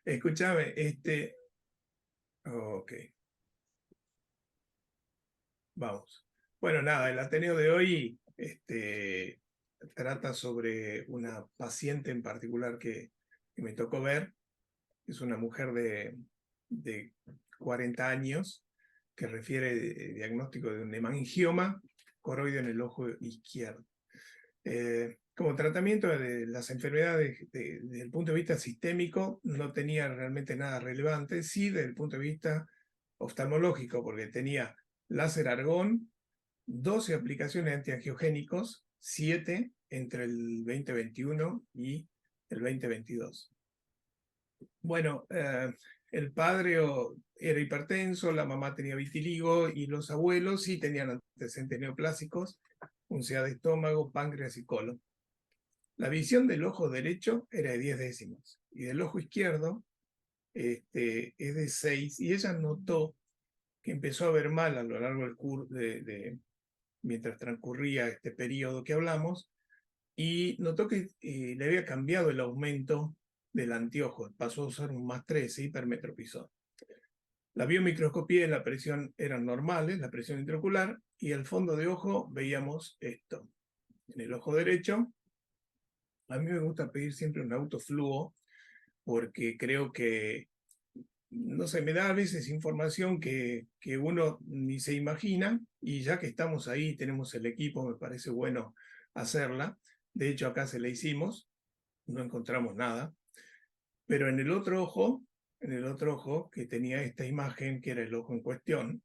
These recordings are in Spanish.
Escúchame, ok, vamos. Bueno, nada, el Ateneo de hoy trata sobre una paciente en particular que me tocó ver. Es una mujer de 40 años que refiere diagnóstico de un hemangioma coroideo en el ojo izquierdo. Como tratamiento de las enfermedades desde el punto de vista sistémico no tenía realmente nada relevante, sí desde el punto de vista oftalmológico, porque tenía láser argón, 12 aplicaciones de antiangiogénicos, 7 entre el 2021 y el 2022. Bueno, el padre era hipertenso, la mamá tenía vitiligo y los abuelos sí tenían antecedentes neoplásicos, punzada de estómago, páncreas y colon. La visión del ojo derecho era de 10 décimos y del ojo izquierdo es de 6, y ella notó que empezó a ver mal a lo largo del curso mientras transcurría este periodo que hablamos, y notó que le había cambiado el aumento del anteojo, pasó a usar un +13, hipermetropizó. La biomicroscopía y la presión eran normales, la presión intraocular, y al fondo de ojo veíamos esto. En el ojo derecho, a mí me gusta pedir siempre un autofluo, porque creo que, no sé, me da a veces información que uno ni se imagina, y ya que estamos ahí, tenemos el equipo, me parece bueno hacerla. De hecho, acá se la hicimos, no encontramos nada, pero en el otro ojo que tenía esta imagen, que era el ojo en cuestión,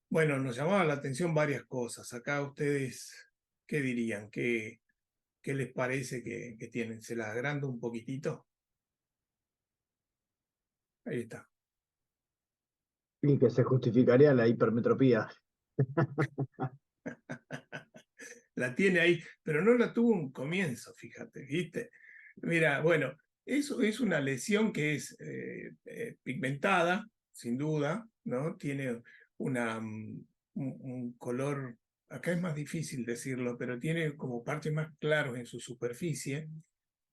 bueno, nos llamaba la atención varias cosas. Acá ustedes, ¿qué dirían? ¿Qué les parece que tienen? ¿Se las agrando un poquitito? Ahí está. Y que se justificaría la hipermetropía. La tiene ahí, pero no la tuvo un comienzo, fíjate, ¿viste? Mira, bueno, eso es una lesión que es pigmentada, sin duda, ¿no? Tiene un color, acá es más difícil decirlo, pero tiene como partes más claros en su superficie,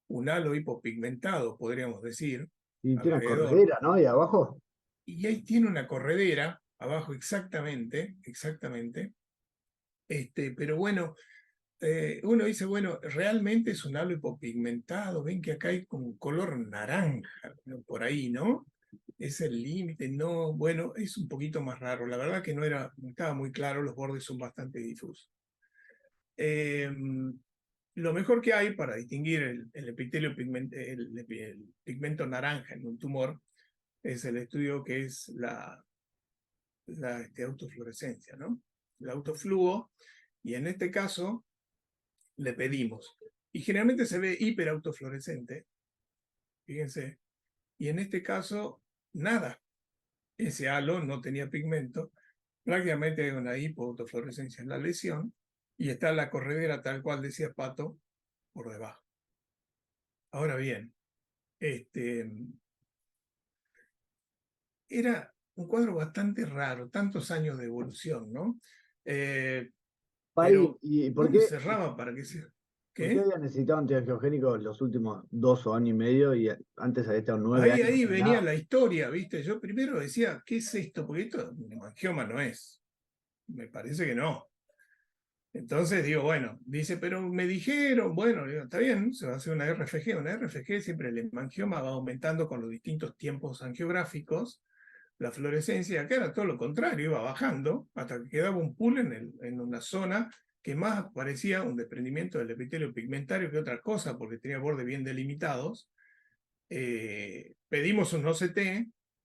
un halo hipopigmentado, podríamos decir, Y tiene una alrededor, corredera, ¿no? Y abajo. y ahí tiene una corredera abajo, exactamente, exactamente. Pero bueno, uno dice, bueno, realmente es un halo hipopigmentado, ven que acá hay como un color naranja, ¿no? Por ahí, ¿no? Es el límite, no, bueno, es un poquito más raro, la verdad que no estaba muy claro, los bordes son bastante difusos. Eh, lo mejor que hay para distinguir el epitelio el pigmento naranja en un tumor es el estudio que es la autofluorescencia, ¿no? El autofluo, y en este caso le pedimos. Y generalmente se ve hiperautofluorescente, fíjense, y en este caso, nada. Ese halo no tenía pigmento, prácticamente hay una hipoautofluorescencia en la lesión, y está la corredera, tal cual decía Pato, por debajo. Ahora bien, era un cuadro bastante raro, tantos años de evolución, ¿no? Eh, Pai, pero, ¿y ¿dónde cerraba para que sea? por qué ¿Qué? había necesitado antiangiogénicos los últimos 2 o año y medio y antes había estado 9 años Ahí sin venía nada? la historia, ¿viste? Yo primero decía, ¿qué es esto? Porque esto un hemangioma no es. Me parece que no. Entonces digo, bueno, dice, pero me dijeron, bueno, digo, está bien, se va a hacer una RFG. Una RFG siempre el hemangioma va aumentando con los distintos tiempos angiográficos. La fluorescencia acá era todo lo contrario, iba bajando hasta que quedaba un pool en una zona que más parecía un desprendimiento del epitelio pigmentario que otra cosa, porque tenía bordes bien delimitados. Pedimos un OCT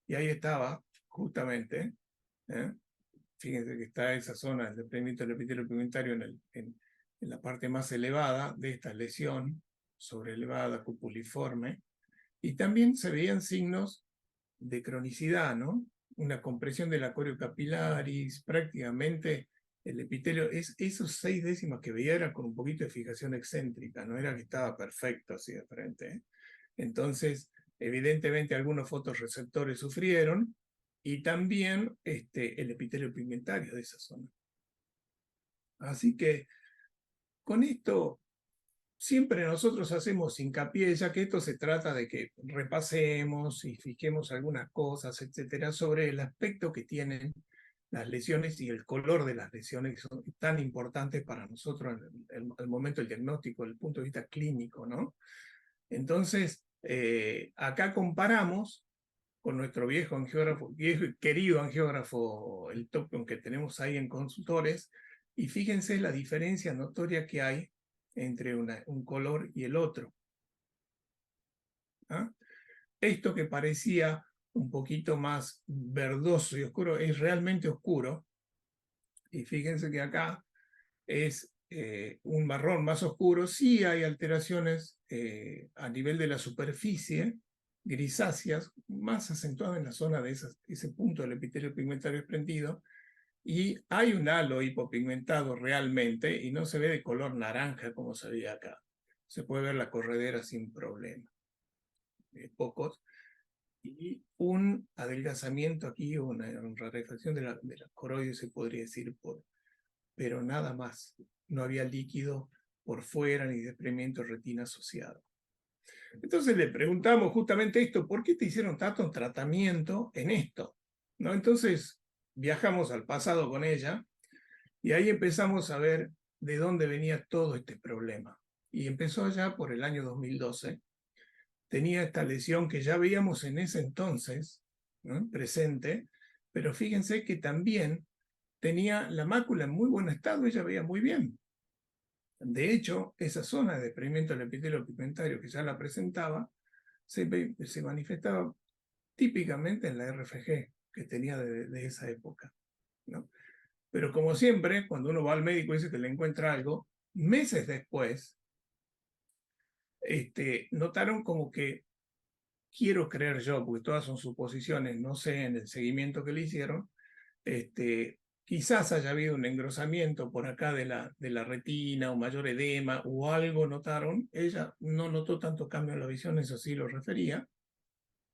y ahí estaba, justamente. ¿eh? Fíjense que está esa zona del desprendimiento del epitelio pigmentario en la parte más elevada de esta lesión, sobreelevada, cupuliforme. Y también se veían signos de cronicidad, ¿no? Una compresión de la coriocapilaris, prácticamente el epitelio, esos 6 décimas que veía eran con un poquito de fijación excéntrica, no era que estaba perfecto así de frente. Entonces, evidentemente algunos fotorreceptores sufrieron, y también el epitelio pigmentario de esa zona. Así que con esto siempre nosotros hacemos hincapié, ya que esto se trata de que repasemos y fijemos algunas cosas, etcétera, sobre el aspecto que tienen las lesiones y el color de las lesiones, que son tan importantes para nosotros en el momento del diagnóstico, desde el punto de vista clínico, ¿no? Entonces, acá comparamos con nuestro viejo angiógrafo, viejo y querido angiógrafo, el Topcon que tenemos ahí en consultores, y fíjense la diferencia notoria que hay entre un color y el otro. ¿Ah? Esto que parecía un poquito más verdoso y oscuro es realmente oscuro, y fíjense que acá es un marrón más oscuro. Sí hay alteraciones a nivel de la superficie, grisáceas, más acentuadas en la zona de ese punto del epitelio pigmentario desprendido, y hay un halo hipopigmentado realmente, y no se ve de color naranja como se veía acá. Se puede ver la corredera sin problema. Pocos. Y un adelgazamiento aquí, una rarefacción de la coroide, se podría decir, pero nada más. No había líquido por fuera ni desprendimiento de retina asociado. Entonces le preguntamos justamente esto: ¿por qué te hicieron tanto tratamiento en esto? ¿No? Entonces viajamos al pasado con ella y ahí empezamos a ver de dónde venía todo este problema. Y empezó allá por el año 2012. Tenía esta lesión que ya veíamos en ese entonces, ¿no?, presente, pero fíjense que también tenía la mácula en muy buen estado, ella veía muy bien. De hecho, esa zona de desprendimiento del epitelio pigmentario que ya la presentaba, se manifestaba típicamente en la RFG que tenía de esa época, ¿no? Pero como siempre, cuando uno va al médico y dice que le encuentra algo, meses después, notaron como que, quiero creer yo, porque todas son suposiciones, no sé en el seguimiento que le hicieron, quizás haya habido un engrosamiento por acá de la retina, o mayor edema, o algo notaron. Ella no notó tanto cambio en la visión, eso sí lo refería.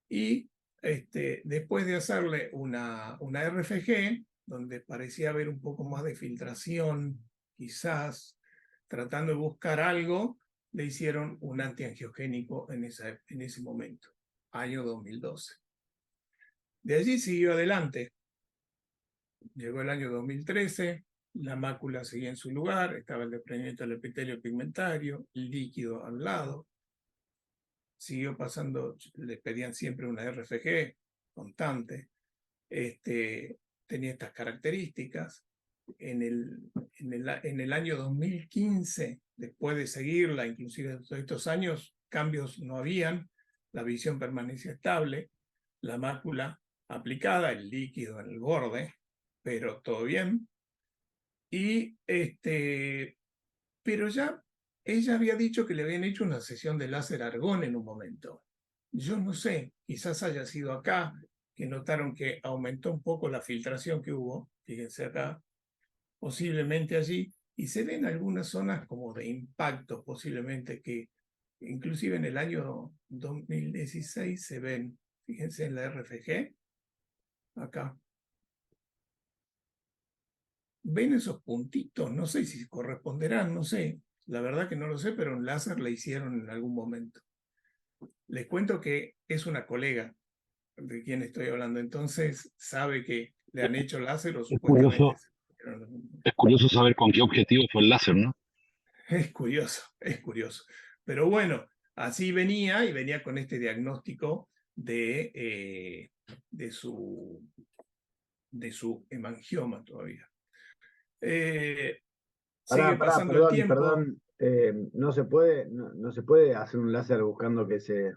Y después de hacerle una RFG, donde parecía haber un poco más de filtración, quizás tratando de buscar algo, le hicieron un antiangiogénico en ese momento, año 2012. De allí siguió adelante. Llegó el año 2013, la mácula seguía en su lugar, estaba el desprendimiento del epitelio pigmentario, el líquido al lado. Siguió pasando, le pedían siempre una RFG constante. Tenía estas características. En el año 2015, después de seguirla, inclusive todos estos años, cambios no habían, la visión permanecía estable, la mácula aplicada, el líquido en el borde, pero todo bien. Y pero ya ella había dicho que le habían hecho una sesión de láser argón en un momento. Yo no sé, quizás haya sido acá, que notaron que aumentó un poco la filtración que hubo, fíjense acá, posiblemente allí, y se ven algunas zonas como de impacto, posiblemente, que inclusive en el año 2016 se ven, fíjense en la RFG, acá. ¿Ven esos puntitos? No sé si corresponderán, no sé. La verdad que no lo sé, pero un láser le hicieron en algún momento. Les cuento que es una colega de quien estoy hablando, entonces sabe que le han hecho láser o Es supuestamente. curioso, es curioso saber con qué objetivo fue el láser, ¿no? Es curioso, es curioso. Pero bueno, así venía, y venía con este diagnóstico de su hemangioma todavía. Sigue pasando el tiempo. Perdón, no se puede hacer un láser buscando que se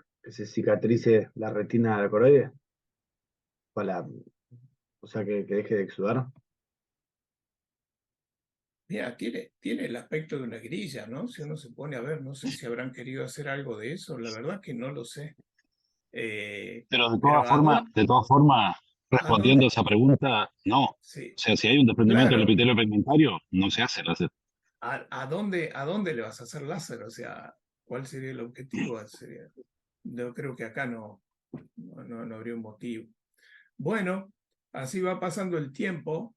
cicatrice la retina de la coroide, o sea, que deje de exudar. Mira, tiene el aspecto de una grilla, ¿no? Si uno se pone a ver, no sé si habrán querido hacer algo de eso, la verdad que no lo sé. Pero Pero de todas formas, ¿a respondiendo a dónde? esa pregunta, no. O Sí, sea, si hay un desprendimiento del claro. epitelio pigmentario, no se hace láser. ¿A dónde le vas a hacer láser? O sea, ¿cuál sería el objetivo? Yo creo que acá no habría un motivo. Bueno, así va pasando el tiempo,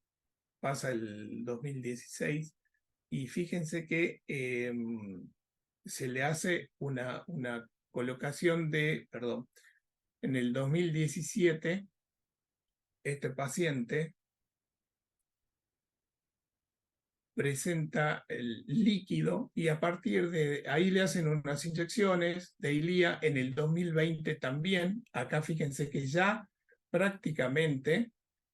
pasa el 2016, y fíjense que se le hace una colocación de, perdón, en el 2017, este paciente presenta el líquido y a partir de ahí le hacen unas inyecciones de Eylea en el 2020 también. Acá fíjense que ya prácticamente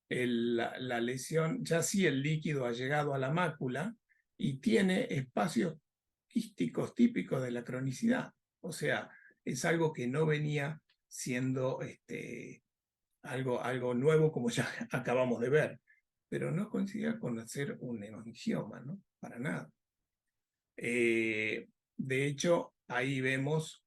la lesión, ya sí el líquido ha llegado a la mácula y tiene espacios quísticos típicos de la cronicidad. O sea, es algo que no venía siendo algo nuevo como ya acabamos de ver, pero no coincidía con hacer un hemangioma, ¿no? Para nada. De hecho, ahí vemos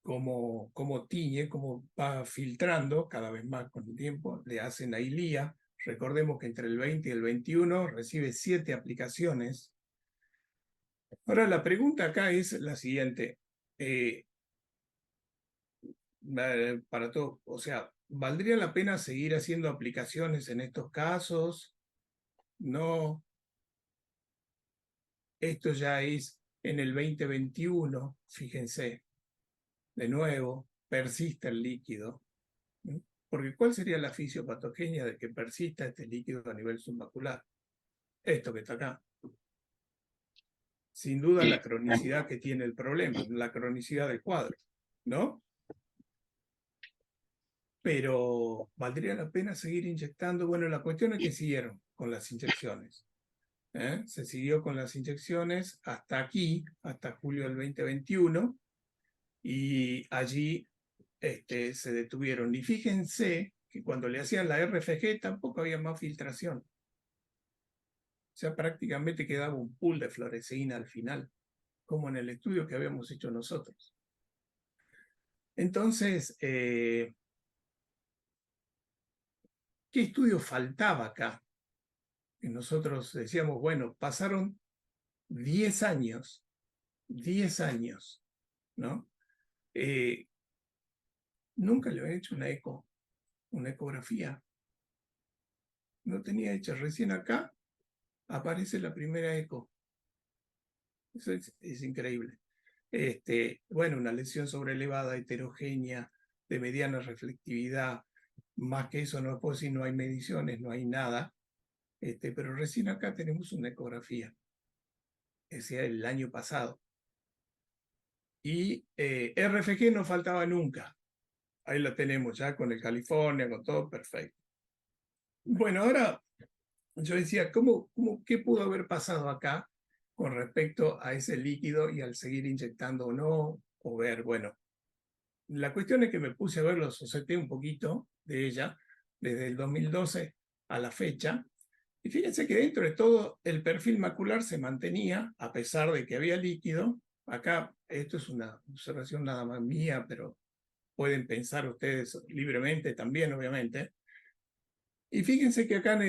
cómo tiñe, cómo va filtrando cada vez más con el tiempo. Le hacen a Eylea. Recordemos que entre el 20 y el 21 recibe 7 aplicaciones. Ahora, la pregunta acá es la siguiente. Para todo, o sea, ¿valdría la pena seguir haciendo aplicaciones en estos casos? No, esto ya es en el 2021, fíjense, de nuevo, persiste el líquido. ¿Mm? Porque ¿cuál sería la fisiopatogenia de que persista este líquido a nivel submacular? Esto que está acá. Sin duda la cronicidad que tiene el problema, la cronicidad del cuadro, ¿no? Pero ¿valdría la pena seguir inyectando? Bueno, la cuestión es que siguieron con las inyecciones. Se siguió con las inyecciones hasta aquí, hasta julio del 2021, y allí se detuvieron. Y fíjense que cuando le hacían la RFG tampoco había más filtración. O sea, prácticamente quedaba un pool de fluoresceína al final, como en el estudio que habíamos hecho nosotros. Entonces, ¿qué estudio faltaba acá? Y nosotros decíamos, bueno, pasaron 10 años, ¿no? Nunca le habían hecho una ecografía. No tenía hecha. Recién acá aparece la primera eco. Eso es increíble. Bueno, una lesión sobrelevada, heterogénea, de mediana reflectividad. Más que eso no puedo decir, no hay mediciones, no hay nada. Pero recién acá tenemos una ecografía. Ese era el año pasado. Y RFG no faltaba nunca. Ahí la tenemos ya con el California, con todo perfecto. Bueno, ahora yo decía, ¿qué pudo haber pasado acá con respecto a ese líquido y al seguir inyectando o no? O ver, bueno, la cuestión es que me puse a ver los OCT un poquito de ella, desde el 2012 a la fecha, y fíjense que dentro de todo el perfil macular se mantenía, a pesar de que había líquido. Acá, esto es una observación nada más mía, pero pueden pensar ustedes libremente también, obviamente. Y fíjense que acá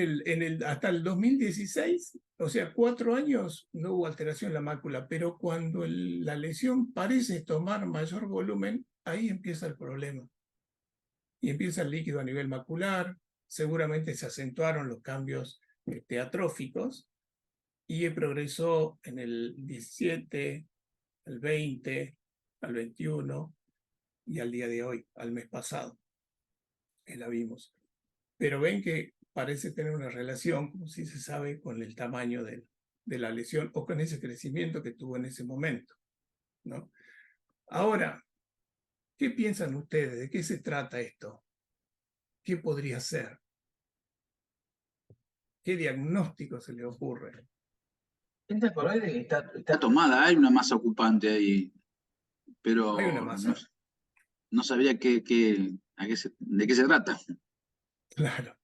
hasta el 2016, o sea, 4 años, no hubo alteración en la mácula, pero cuando la lesión parece tomar mayor volumen, ahí empieza el problema. Y empieza el líquido a nivel macular, seguramente se acentuaron los cambios atróficos, y progresó en el 17, el 20, al 21 y al día de hoy, al mes pasado, que la vimos. Pero ven que parece tener una relación, como si se sabe, con el tamaño de la lesión o con ese crecimiento que tuvo en ese momento, ¿no? Ahora, ¿qué piensan ustedes? ¿De qué se trata esto? ¿Qué podría ser? ¿Qué diagnóstico se le ocurre? Gente coroide que Está tomada, hay una masa ocupante ahí, ¿Hay una pero masa? no sabría de qué se trata. Claro.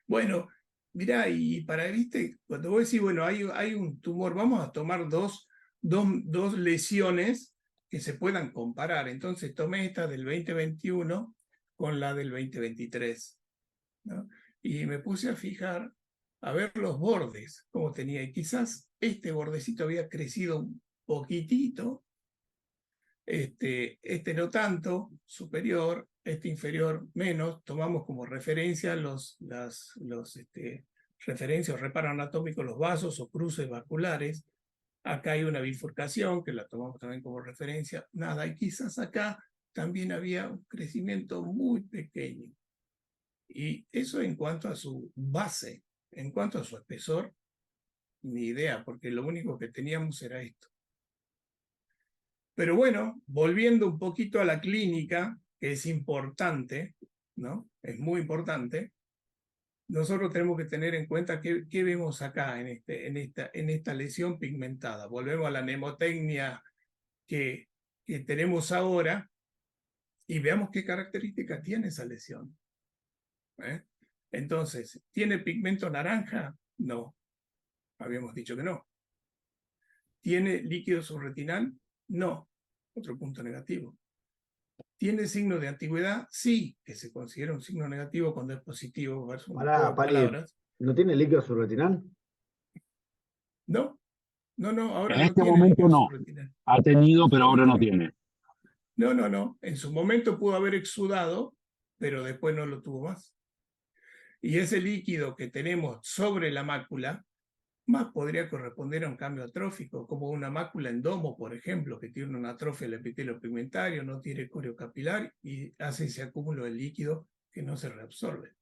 Bueno, mirá, y viste, cuando vos decís, bueno, hay un tumor, vamos a tomar dos lesiones que se puedan comparar. Entonces tomé esta del 2021 con la del 2023, ¿no? Y me puse a fijar, a ver los bordes, cómo tenía. Y quizás este bordecito había crecido un poquitito, no tanto, superior, este inferior menos. Tomamos como referencia los referencias, reparo anatómico, los vasos o cruces vasculares, Acá hay una bifurcación que la tomamos también como referencia. Nada, y quizás acá también había un crecimiento muy pequeño. Y eso en cuanto a su base, en cuanto a su espesor, ni idea, porque lo único que teníamos era esto. Pero bueno, volviendo un poquito a la clínica, que es importante, ¿no? Es muy importante. Nosotros tenemos que tener en cuenta qué vemos acá en esta lesión pigmentada. Volvemos a la mnemotecnia que tenemos ahora y veamos qué características tiene esa lesión. Entonces, ¿tiene pigmento naranja? No, habíamos dicho que no. ¿Tiene líquido subretinal? No, otro punto negativo. ¿Tiene signo de antigüedad? Sí, que se considera un signo negativo cuando es positivo versus un juego de Pali, palabras. ¿no tiene líquido subretinal? No, ahora En no este tiene momento líquido no. subretinal. Ha En tenido, su pero ahora momento no no. tiene. No. En su momento pudo haber exudado, pero después no lo tuvo más. Y ese líquido que tenemos sobre la mácula, más podría corresponder a un cambio atrófico, como una mácula endomo, por ejemplo, que tiene una atrofia del epitelio pigmentario, no tiene corio capilar y hace ese acúmulo de líquido que no se reabsorbe.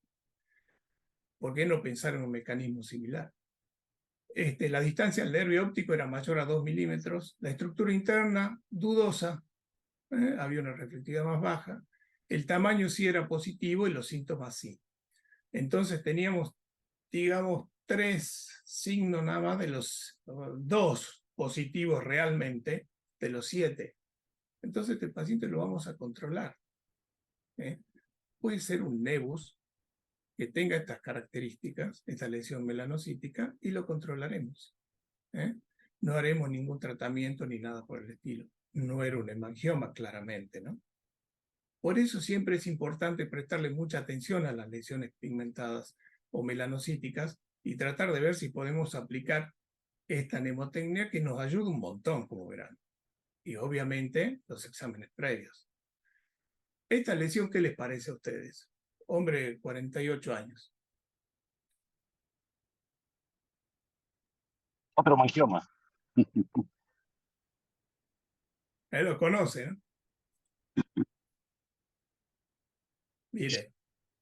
¿Por qué no pensar en un mecanismo similar? La distancia al nervio óptico era mayor a 2 milímetros, la estructura interna dudosa, había una reflectividad más baja, el tamaño sí era positivo y los síntomas sí. Entonces teníamos, digamos, 3 signos nada más de los 2 positivos realmente de los 7. Entonces este paciente lo vamos a controlar. Puede ser un nevus que tenga estas características, esta lesión melanocítica, y lo controlaremos. No haremos ningún tratamiento ni nada por el estilo. No era un hemangioma, claramente, ¿no? Por eso siempre es importante prestarle mucha atención a las lesiones pigmentadas o melanocíticas y tratar de ver si podemos aplicar esta mnemotecnia que nos ayuda un montón, como verán. Y obviamente los exámenes previos. ¿Esta lesión qué les parece a ustedes? Hombre de 48 años. Otro mangioma. Él lo conoce, ¿no? Mire,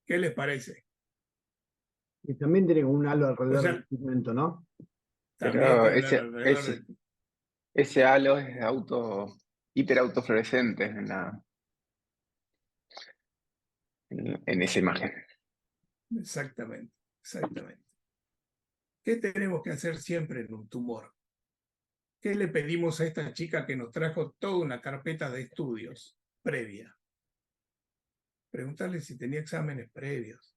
¿qué les parece? Y también tiene como un halo O alrededor del sea, pigmento, ¿no? también Pero tiene un halo alrededor del... ese halo es hiperautofluorescente en esa imagen. Exactamente. ¿Qué tenemos que hacer siempre en un tumor? ¿Qué le pedimos a esta chica que nos trajo toda una carpeta de estudios previa? Preguntarle si tenía exámenes previos.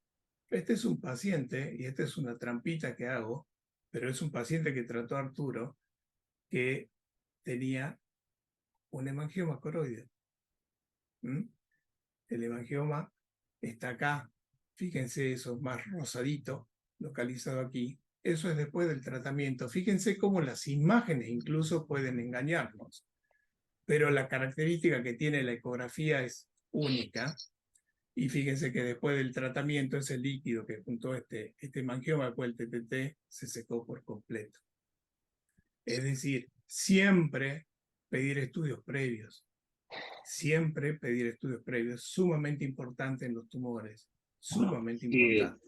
Este es un paciente, y esta es una trampita que hago, pero es un paciente que trató a Arturo, que tenía un hemangioma coroideo. El hemangioma está acá. Fíjense, eso más rosadito, localizado aquí. Eso es después del tratamiento. Fíjense cómo las imágenes incluso pueden engañarnos. Pero la característica que tiene la ecografía es única. Y fíjense que después del tratamiento ese líquido que juntó este hemangioma, después el TTT, se secó por completo. Es decir, siempre pedir estudios previos. Siempre pedir estudios previos, sumamente importante en los tumores, sumamente importante.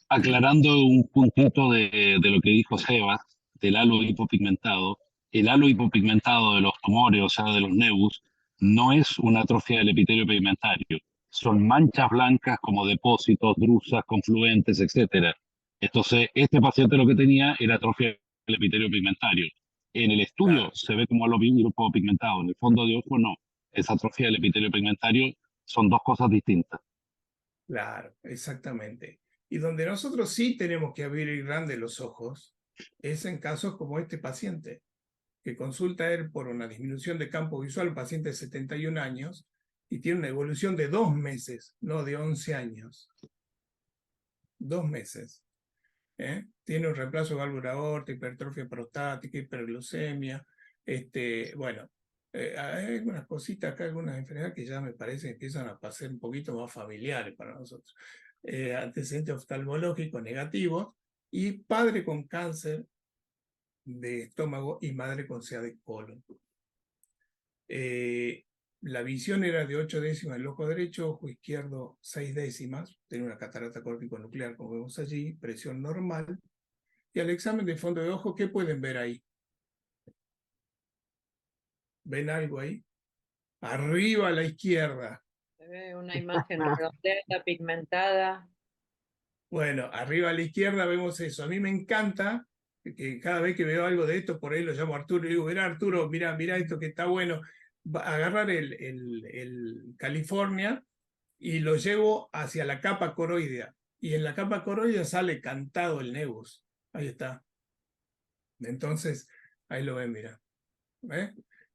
Aclarando un puntito de lo que dijo Sebas, del halo hipopigmentado, el halo hipopigmentado de los tumores, o sea, de los nevus, no es una atrofia del epitelio pigmentario. Son manchas blancas como depósitos, drusas, confluentes, etc. Entonces, este paciente lo que tenía era atrofia del epitelio pigmentario. En el estudio Claro, se ve como halo hipopigmentado, en el fondo de ojo no. Esa atrofia del epitelio pigmentario son dos cosas distintas. claro, exactamente. Y donde nosotros sí tenemos que abrir grande los ojos es en casos como este paciente, que consulta a él por una disminución de campo visual, un paciente de 71 años, y tiene una evolución de 2 meses, no de 11 años. 2 meses. Tiene un reemplazo de válvula aorta, hipertrofia prostática, hiperglucemia. Bueno, hay algunas cositas acá, algunas enfermedades que ya me parece que empiezan a pasar un poquito más familiares para nosotros. Antecedentes oftalmológicos negativos y padre con cáncer de estómago y madre con CA de colon. La visión era de 8 décimas del ojo derecho, ojo izquierdo 6 décimas, tenía una catarata córtico-nuclear como vemos allí, presión normal. Y al examen de fondo de ojo, ¿qué pueden ver ahí? ¿Ven algo ahí? Arriba a la izquierda. Se ve una imagen redondeada, pigmentada. Bueno, arriba a la izquierda vemos eso. A mí me encanta que cada vez que veo algo de esto, por ahí lo llamo a Arturo y digo, mirá Arturo, mirá esto que está bueno. Agarrar el California y lo llevo hacia la capa coroidea. Y en la capa coroidea sale cantado el nebus. Ahí está. Entonces, ahí lo ven, mira. ¿Ves?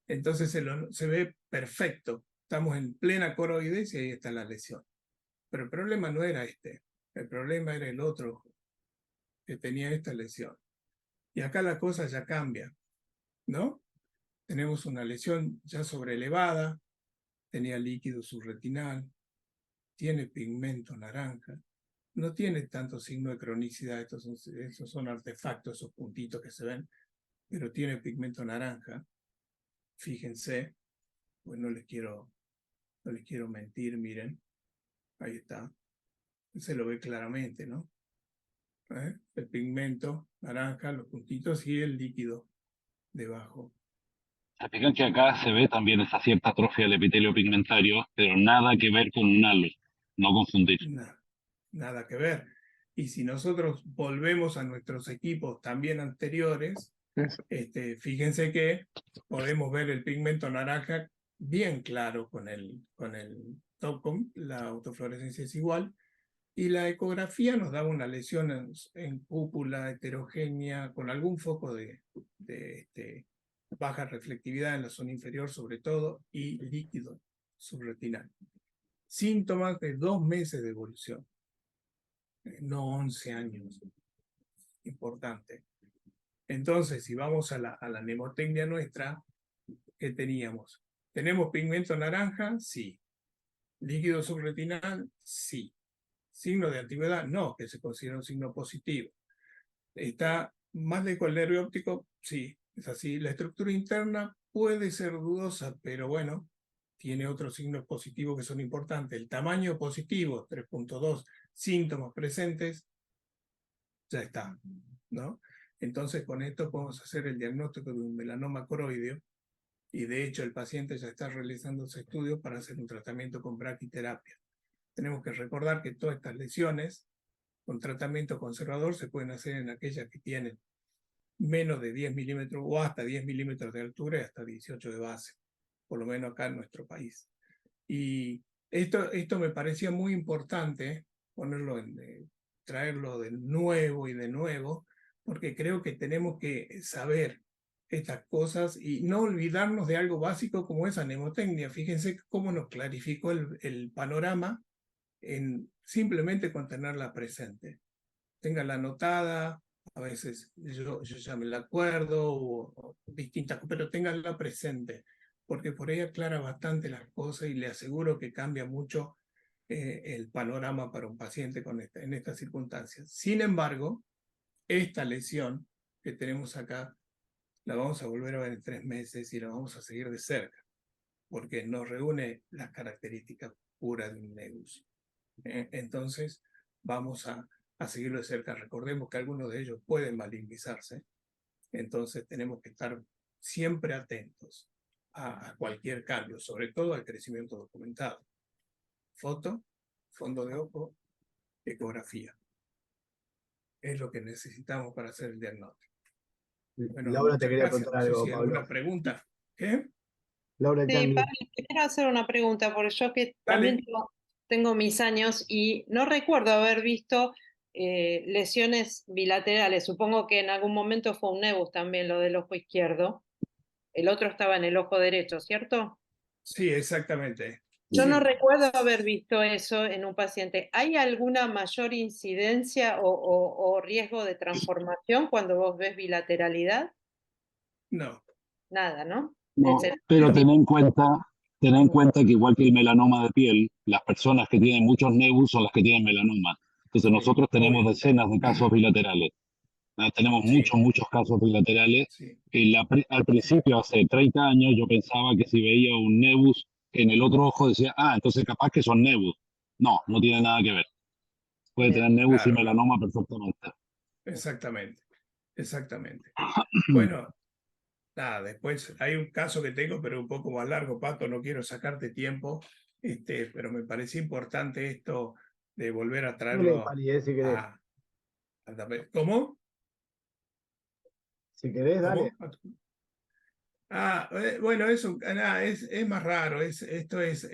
Entonces se ve perfecto. Estamos en plena coroides y ahí está la lesión. Pero el problema no era este. El problema era el otro que tenía esta lesión. Y acá la cosa ya cambia, ¿no? Tenemos una lesión ya sobreelevada, tenía líquido subretinal, tiene pigmento naranja, no tiene tanto signo de cronicidad, estos son artefactos, esos puntitos que se ven, pero tiene pigmento naranja. Fíjense, pues no les quiero mentir, miren, ahí está, se lo ve claramente, ¿no? El pigmento naranja, los puntitos y el líquido debajo. Se fijan que acá se ve también esa cierta atrofia del epitelio pigmentario, pero nada que ver con un halo, no confundir. Nada que ver. Y si nosotros volvemos a nuestros equipos también anteriores, fíjense que podemos ver el pigmento naranja bien claro con el TOPCOM, la autofluorescencia es igual, y la ecografía nos daba una lesión en cúpula heterogénea con algún foco de baja reflectividad en la zona inferior sobre todo y líquido subretinal. Síntomas de 2 meses de evolución, no 11 años. Importante. Entonces, si vamos a la mnemotecnia nuestra, ¿qué teníamos? ¿Tenemos pigmento naranja? Sí. ¿Líquido subretinal? Sí. ¿Signo de antigüedad? No, que se considera un signo positivo. ¿Está más lejos el nervio óptico? Sí, es así. La estructura interna puede ser dudosa, pero bueno, tiene otros signos positivos que son importantes. El tamaño positivo, 3.2, síntomas presentes, ya está, ¿no? Entonces, con esto podemos hacer el diagnóstico de un melanoma coroideo y de hecho el paciente ya está realizando ese estudio para hacer un tratamiento con braquiterapia. Tenemos que recordar que todas estas lesiones con tratamiento conservador se pueden hacer en aquellas que tienen menos de 10 milímetros o hasta 10 milímetros de altura y hasta 18 de base, por lo menos acá en nuestro país. Y esto me parecía muy importante ponerlo traerlo de nuevo, porque creo que tenemos que saber estas cosas y no olvidarnos de algo básico como esa mnemotecnia. Fíjense cómo nos clarificó el panorama simplemente con tenerla presente. Ténganla anotada, a veces yo ya me la acuerdo, o distintas, pero ténganla presente, porque por ahí aclara bastante las cosas y le aseguro que cambia mucho el panorama para un paciente en estas circunstancias. Sin embargo, esta lesión que tenemos acá la vamos a volver a ver en 3 meses y la vamos a seguir de cerca, porque nos reúne las características puras de un nebus. Entonces, vamos a seguirlo de cerca. Recordemos que algunos de ellos pueden malignizarse, entonces tenemos que estar siempre atentos a cualquier cambio, sobre todo al crecimiento documentado. Foto, fondo de ojo, ecografía. Es lo que necesitamos para hacer el diagnóstico. Bueno, Laura, te quería gracias. preguntar No sé algo, si Pablo. alguna pregunta. ¿Qué? Laura, Sí, Pablo, te quiero hacer una pregunta, porque yo que también tengo mis años y no recuerdo haber visto lesiones bilaterales. Supongo que en algún momento fue un nebus también lo del ojo izquierdo. El otro estaba en el ojo derecho, ¿cierto? Sí, exactamente. Yo Sí. no recuerdo haber visto eso en un paciente. ¿Hay alguna mayor incidencia o riesgo de transformación cuando vos ves bilateralidad? No. Nada, ¿no? No, pero ten en cuenta que igual que el melanoma de piel, las personas que tienen muchos nebus son las que tienen melanoma. Entonces nosotros tenemos decenas de casos bilaterales. Tenemos Sí, muchos casos bilaterales. sí. Al principio, hace 30 años, yo pensaba que si veía un nebus en el otro ojo decía, entonces capaz que son nebus. No, no tiene nada que ver. Puede Bien. tener nebus y Claro, no. melanoma perfectamente. Exactamente, exactamente. Bueno, nada, después hay un caso que tengo, pero un poco más largo, Pato, no quiero sacarte tiempo, pero me parecía importante esto de volver a Dale, traerlo Pali, si querés. a tapete. ¿Cómo? Si querés, dale. ¿Cómo? Bueno, es más raro. Esto es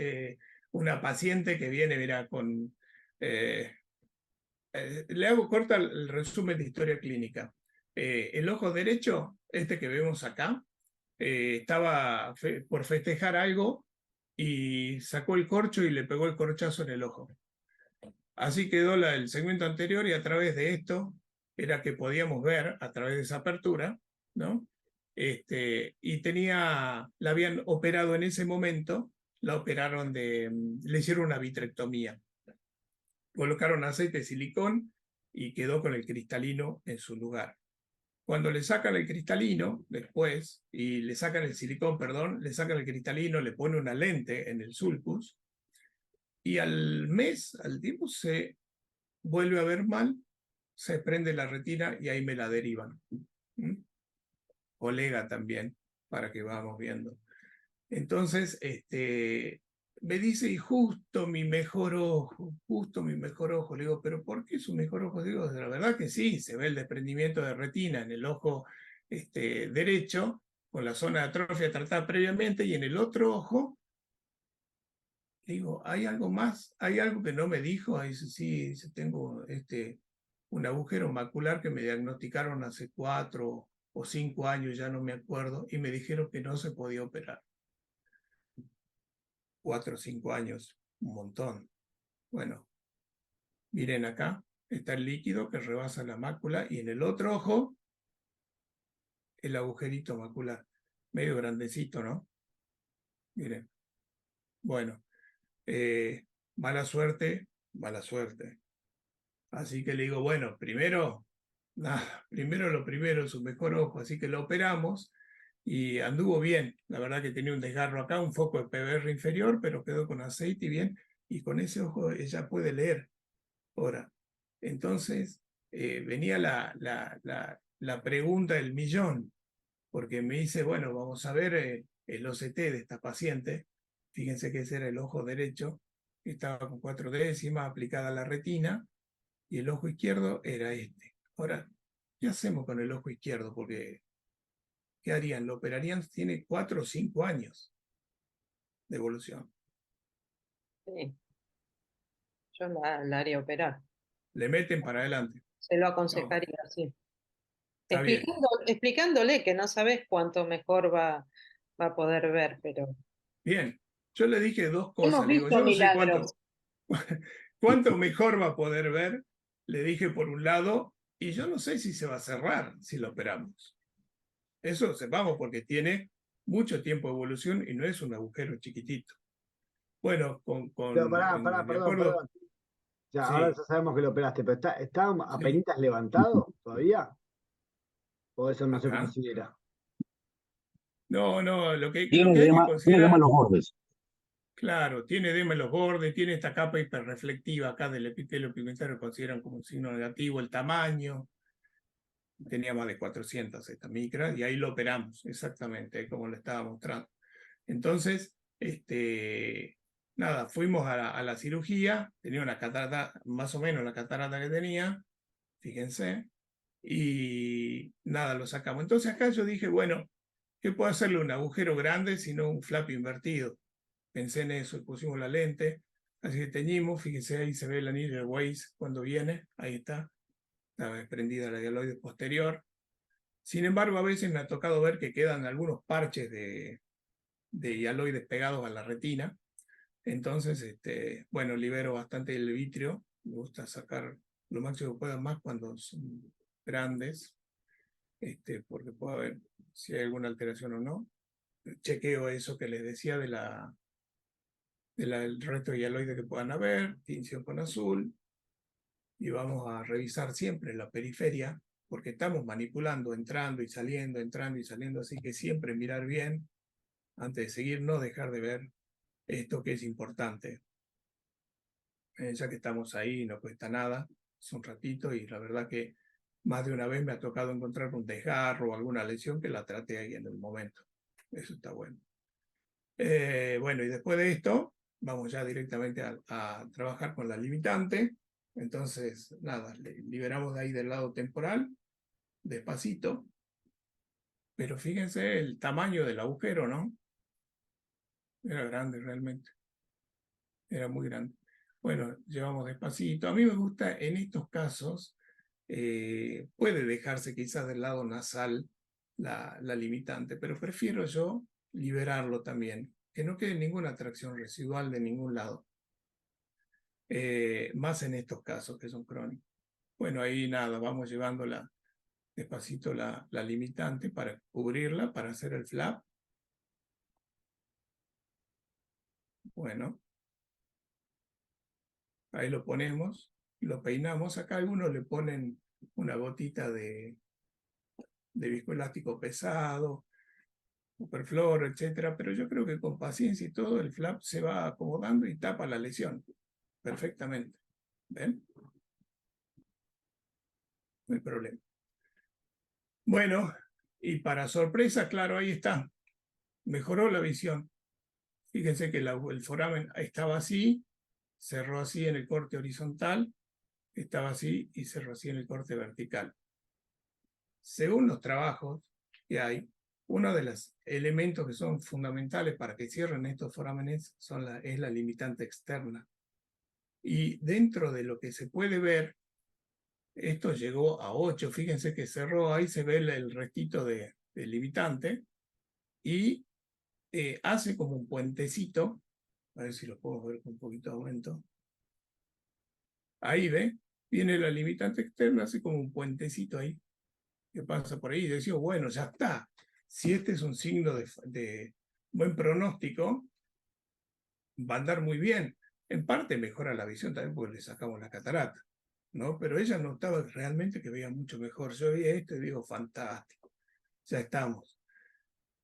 una paciente que viene, mira, eh, le hago corta el resumen de historia clínica. El ojo derecho, este que vemos acá, estaba por festejar algo y sacó el corcho y le pegó el corchazo en el ojo. Así quedó el segmento anterior y a través de esto era que podíamos ver, a través de esa apertura, ¿no? Y la habían operado en ese momento, le hicieron una vitrectomía. Colocaron aceite de silicón y quedó con el cristalino en su lugar. Cuando le sacan el cristalino después, y le sacan el silicón, perdón, le sacan el cristalino, le pone una lente en el sulcus, y al tiempo se vuelve a ver mal, se prende la retina y ahí me la derivan. ¿Mm? Colega también, para que vamos viendo. Entonces, me dice, y justo mi mejor ojo, justo mi mejor ojo. Le digo, ¿pero por qué su mejor ojo? Digo, la verdad que sí, se ve el desprendimiento de retina en el ojo derecho, con la zona de atrofia tratada previamente, y en el otro ojo, digo, ¿hay algo más? ¿Hay algo que no me dijo? Ahí dice, sí, tengo un agujero macular que me diagnosticaron hace 4 o 5 años, ya no me acuerdo, y me dijeron que no se podía operar. 4 o 5 años, un montón. Bueno, miren acá, está el líquido que rebasa la mácula y en el otro ojo, el agujerito macular, medio grandecito, ¿no? Miren, bueno, eh, mala suerte, mala suerte. Así que le digo, bueno, primero lo primero, su mejor ojo, así que lo operamos y anduvo bien. La verdad que tenía un desgarro acá, un foco de PBR inferior, pero quedó con aceite y bien, y con ese ojo ella puede leer. Ahora, entonces venía la pregunta del millón, porque me dice, bueno, vamos a ver el OCT de esta paciente. Fíjense que ese era el ojo derecho, estaba con 4 décimas aplicada a la retina, y el ojo izquierdo era este. Ahora, ¿qué hacemos con el ojo izquierdo? Porque, ¿qué harían? Lo operarían, tiene 4 o 5 años de evolución. Sí, yo la haría operar. Le meten para adelante. Se lo No, aconsejaría, sí. está bien. Explicándole que no sabes cuánto mejor va a poder ver, pero Bien. Yo le dije dos hemos cosas. Le digo, visto yo no sé milagros. cuánto mejor va a poder ver. Le dije por un lado, y yo no sé si se va a cerrar si lo operamos. Eso sepamos porque tiene mucho tiempo de evolución y no es un agujero chiquitito. Bueno, Pero pará, de perdón, acuerdo, perdón. Ya, ahora sí, ya sabemos que lo operaste, pero ¿está sí, apenitas levantado todavía? ¿O eso no se acá. considera? No, no, lo Tiene que hay que tiene edema en considerar, los bordes. claro, tiene edema en los bordes, tiene esta capa hiperreflectiva acá del epitelio pigmentario, consideran como un signo negativo el tamaño. Tenía más de 400 esta micra y ahí lo operamos, exactamente, como lo estaba mostrando. Entonces, nada, fuimos a la cirugía, tenía una catarata, más o menos la catarata que tenía, fíjense, y nada, lo sacamos. Entonces acá yo dije, bueno, ¿qué puedo hacerle un agujero grande sino un flap invertido? Pensé en eso y pusimos la lente, así que teñimos, fíjense ahí se ve el anillo de Weiss cuando viene, ahí está desprendida la hialoide posterior. Sin embargo, a veces me ha tocado ver que quedan algunos parches de hialoides pegados a la retina. Entonces, bueno, libero bastante el vitrio. Me gusta sacar lo máximo que pueda, más cuando son grandes, porque puedo ver si hay alguna alteración o no. Chequeo eso que les decía del resto de hialoides que puedan haber, tinción con azul, y vamos a revisar siempre la periferia porque estamos manipulando, entrando y saliendo, así que siempre mirar bien antes de seguir, no dejar de ver esto que es importante. Ya que estamos ahí, no cuesta nada, es un ratito y la verdad que más de una vez me ha tocado encontrar un desgarro o alguna lesión que la traté ahí en el momento. Eso está bueno. Bueno, y después de esto, vamos ya directamente a trabajar con la limitante. Entonces, nada, liberamos de ahí del lado temporal, despacito. Pero fíjense el tamaño del agujero, ¿no? Era grande realmente. Era muy grande. Bueno, llevamos despacito. A mí me gusta en estos casos, puede dejarse quizás del lado nasal la limitante, pero prefiero yo liberarlo también, que no quede ninguna atracción residual de ningún lado. Más en estos casos que son crónicos. Bueno, ahí nada, vamos llevándola despacito la limitante para cubrirla, para hacer el flap. Bueno, ahí lo ponemos, lo peinamos. Acá algunos le ponen una gotita de viscoelástico pesado, superflor, etcétera, pero yo creo que con paciencia y todo el flap se va acomodando y tapa la lesión perfectamente. ¿Ven? No hay problema. Bueno, y para sorpresa, claro, ahí está. Mejoró la visión. Fíjense que el foramen estaba así, cerró así en el corte horizontal, estaba así y cerró así en el corte vertical. Según los trabajos que hay, uno de los elementos que son fundamentales para que cierren estos forámenes es la limitante externa. Y dentro de lo que se puede ver, esto llegó a 8. Fíjense que cerró, ahí se ve el restito de limitante y hace como un puentecito. A ver si lo puedo ver con un poquito de aumento. Ahí ve, viene la limitante externa, hace como un puentecito ahí que pasa por ahí. Y decía, bueno, ya está. Si este es un signo de buen pronóstico, va a andar muy bien. En parte mejora la visión también porque le sacamos la catarata, ¿no? Pero ella notaba realmente que veía mucho mejor. Yo veía esto y digo, fantástico, ya estamos.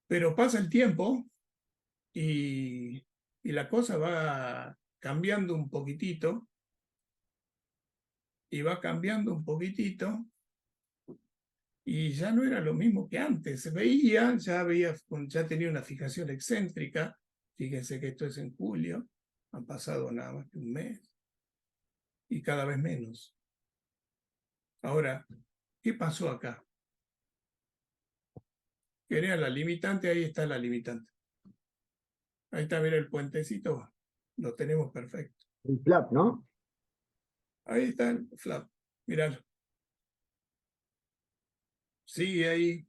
Pero pasa el tiempo y la cosa va cambiando un poquitito, y va cambiando un poquitito, y ya no era lo mismo que antes. Se veía, ya tenía una fijación excéntrica. Fíjense que esto es en julio, han pasado nada más que un mes, y cada vez menos. Ahora, ¿qué pasó acá? Quería la limitante, ahí está la limitante. Ahí está, mira el puentecito, lo tenemos perfecto. El flap, ¿no? Ahí está el flap, miralo. Sigue ahí,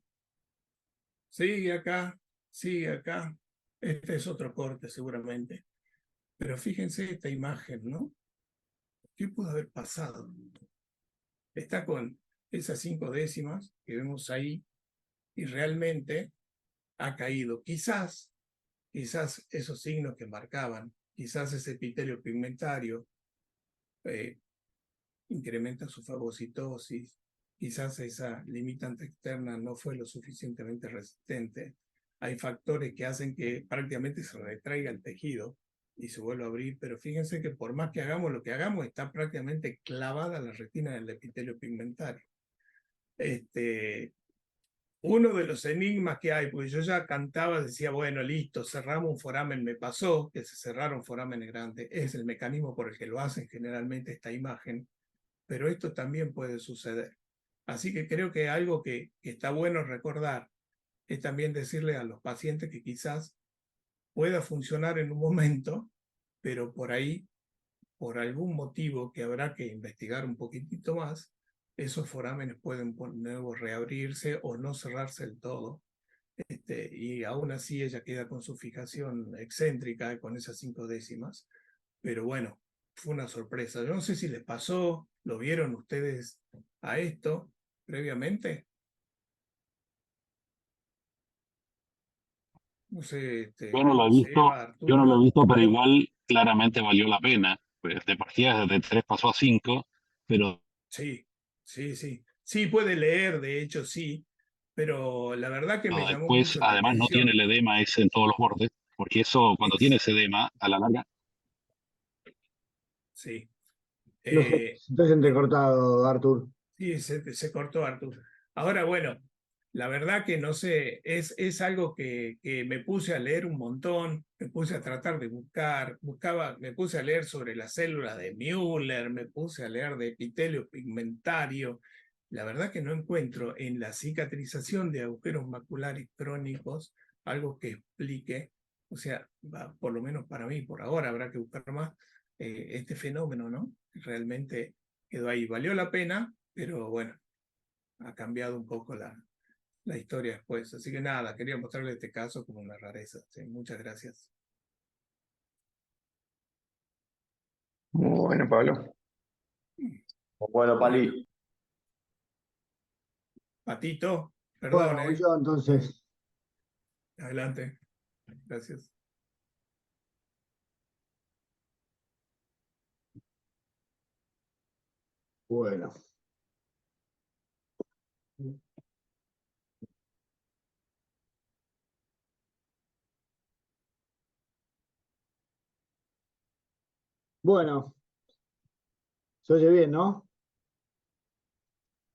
sigue acá, sigue acá. Este es otro corte seguramente. Pero fíjense esta imagen, ¿no? ¿Qué pudo haber pasado? Está con esas 5 décimas que vemos ahí y realmente ha caído. Quizás esos signos que marcaban, quizás ese epitelio pigmentario incrementa su fagocitosis, quizás esa limitante externa no fue lo suficientemente resistente. Hay factores que hacen que prácticamente se retraiga el tejido y se vuelve a abrir, pero fíjense que por más que hagamos lo que hagamos, está prácticamente clavada la retina del epitelio pigmentario. Uno de los enigmas que hay, porque yo ya cantaba, decía, bueno, listo, cerramos un foramen, me pasó que se cerraron forámenes grandes, es el mecanismo por el que lo hacen generalmente esta imagen, pero esto también puede suceder. Así que creo que algo que está bueno recordar es también decirle a los pacientes que quizás pueda funcionar en un momento, pero por ahí, por algún motivo que habrá que investigar un poquitito más, esos forámenes pueden nuevo reabrirse o no cerrarse del todo. Y aún así ella queda con su fijación excéntrica con esas 5 décimas. Pero bueno, fue una sorpresa. Yo no sé si les pasó, lo vieron ustedes a esto previamente. No sé, Yo no lo he visto, Seba, yo no lo he Arturo. visto, pero igual claramente valió la pena. Pues de partida de 3 pasó a 5, pero Sí, sí, sí. Sí, puede leer, de hecho sí, pero la verdad que me Pero llamó después, mucho la además, no tiene atención. el edema ese en todos los bordes, porque eso, cuando tiene Es, ese edema, a la larga, sí. No sé, Eh, estoy entrecortado, Artur. Sí, se cortó Arturo. Ahora, bueno, la verdad que no sé, es algo que me puse a leer un montón, me puse a tratar de me puse a leer sobre las células de Müller, me puse a leer de epitelio pigmentario. La verdad que no encuentro en la cicatrización de agujeros maculares crónicos algo que explique, o sea, por lo menos para mí, por ahora habrá que buscar más este fenómeno, ¿no? Realmente quedó ahí. Valió la pena, pero bueno, ha cambiado un poco la historia después. Así que nada, quería mostrarle este caso como una rareza. Sí, muchas gracias. Muy bueno, Pablo. Bueno, Bueno, Pali, Patito, perdón, Bueno, voy yo entonces. adelante. Gracias. Bueno. Bueno, se oye bien, ¿no?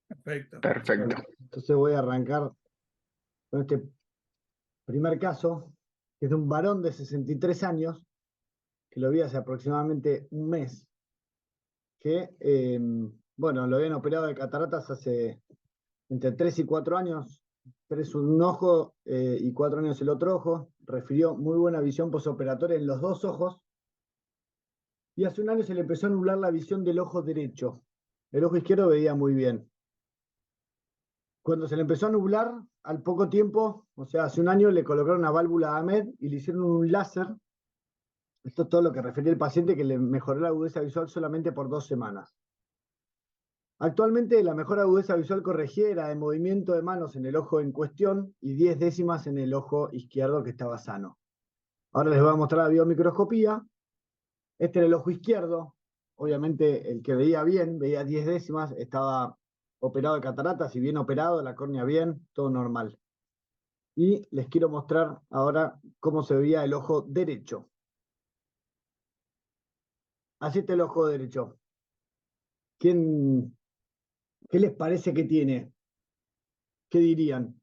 Perfecto. Perfecto. Bueno, entonces voy a arrancar con este primer caso, que es de un varón de 63 años, que lo vi hace aproximadamente un mes, que, bueno, lo habían operado de cataratas hace entre 3 y 4 años, 3 un ojo y 4 años el otro ojo, refirió muy buena visión posoperatoria en los dos ojos, y hace un año se le empezó a nublar la visión del ojo derecho. El ojo izquierdo veía muy bien. Cuando se le empezó a nublar, al poco tiempo, o sea, hace un año, le colocaron una válvula AMED y le hicieron un láser. Esto es todo lo que refería el paciente, que le mejoró la agudeza visual solamente por 2 semanas. Actualmente la mejor agudeza visual corregida era de movimiento de manos en el ojo en cuestión y 10 décimas en el ojo izquierdo que estaba sano. Ahora les voy a mostrar la biomicroscopía. Este en el ojo izquierdo, obviamente el que veía bien, veía 10 décimas, estaba operado de cataratas y bien operado, la córnea bien, todo normal. Y les quiero mostrar ahora cómo se veía el ojo derecho. Así está el ojo derecho. ¿Quién, qué les parece que tiene? ¿Qué dirían?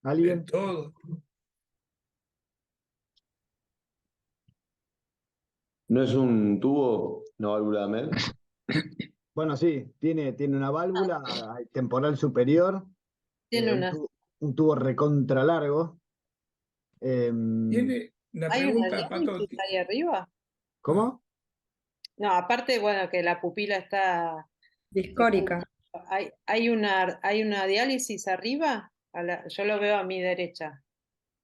De ¿Alguien? todo. ¿no es un tubo, una válvula de Med? Bueno, sí, tiene una válvula temporal superior, Tiene una, un tubo recontra largo. Tiene una ¿hay una pregunta, Pato. diálisis ahí arriba? Ah, ¿Cómo? No, aparte, bueno, que la pupila está Discórica. ¿hay una diálisis arriba? Yo lo veo a mi derecha.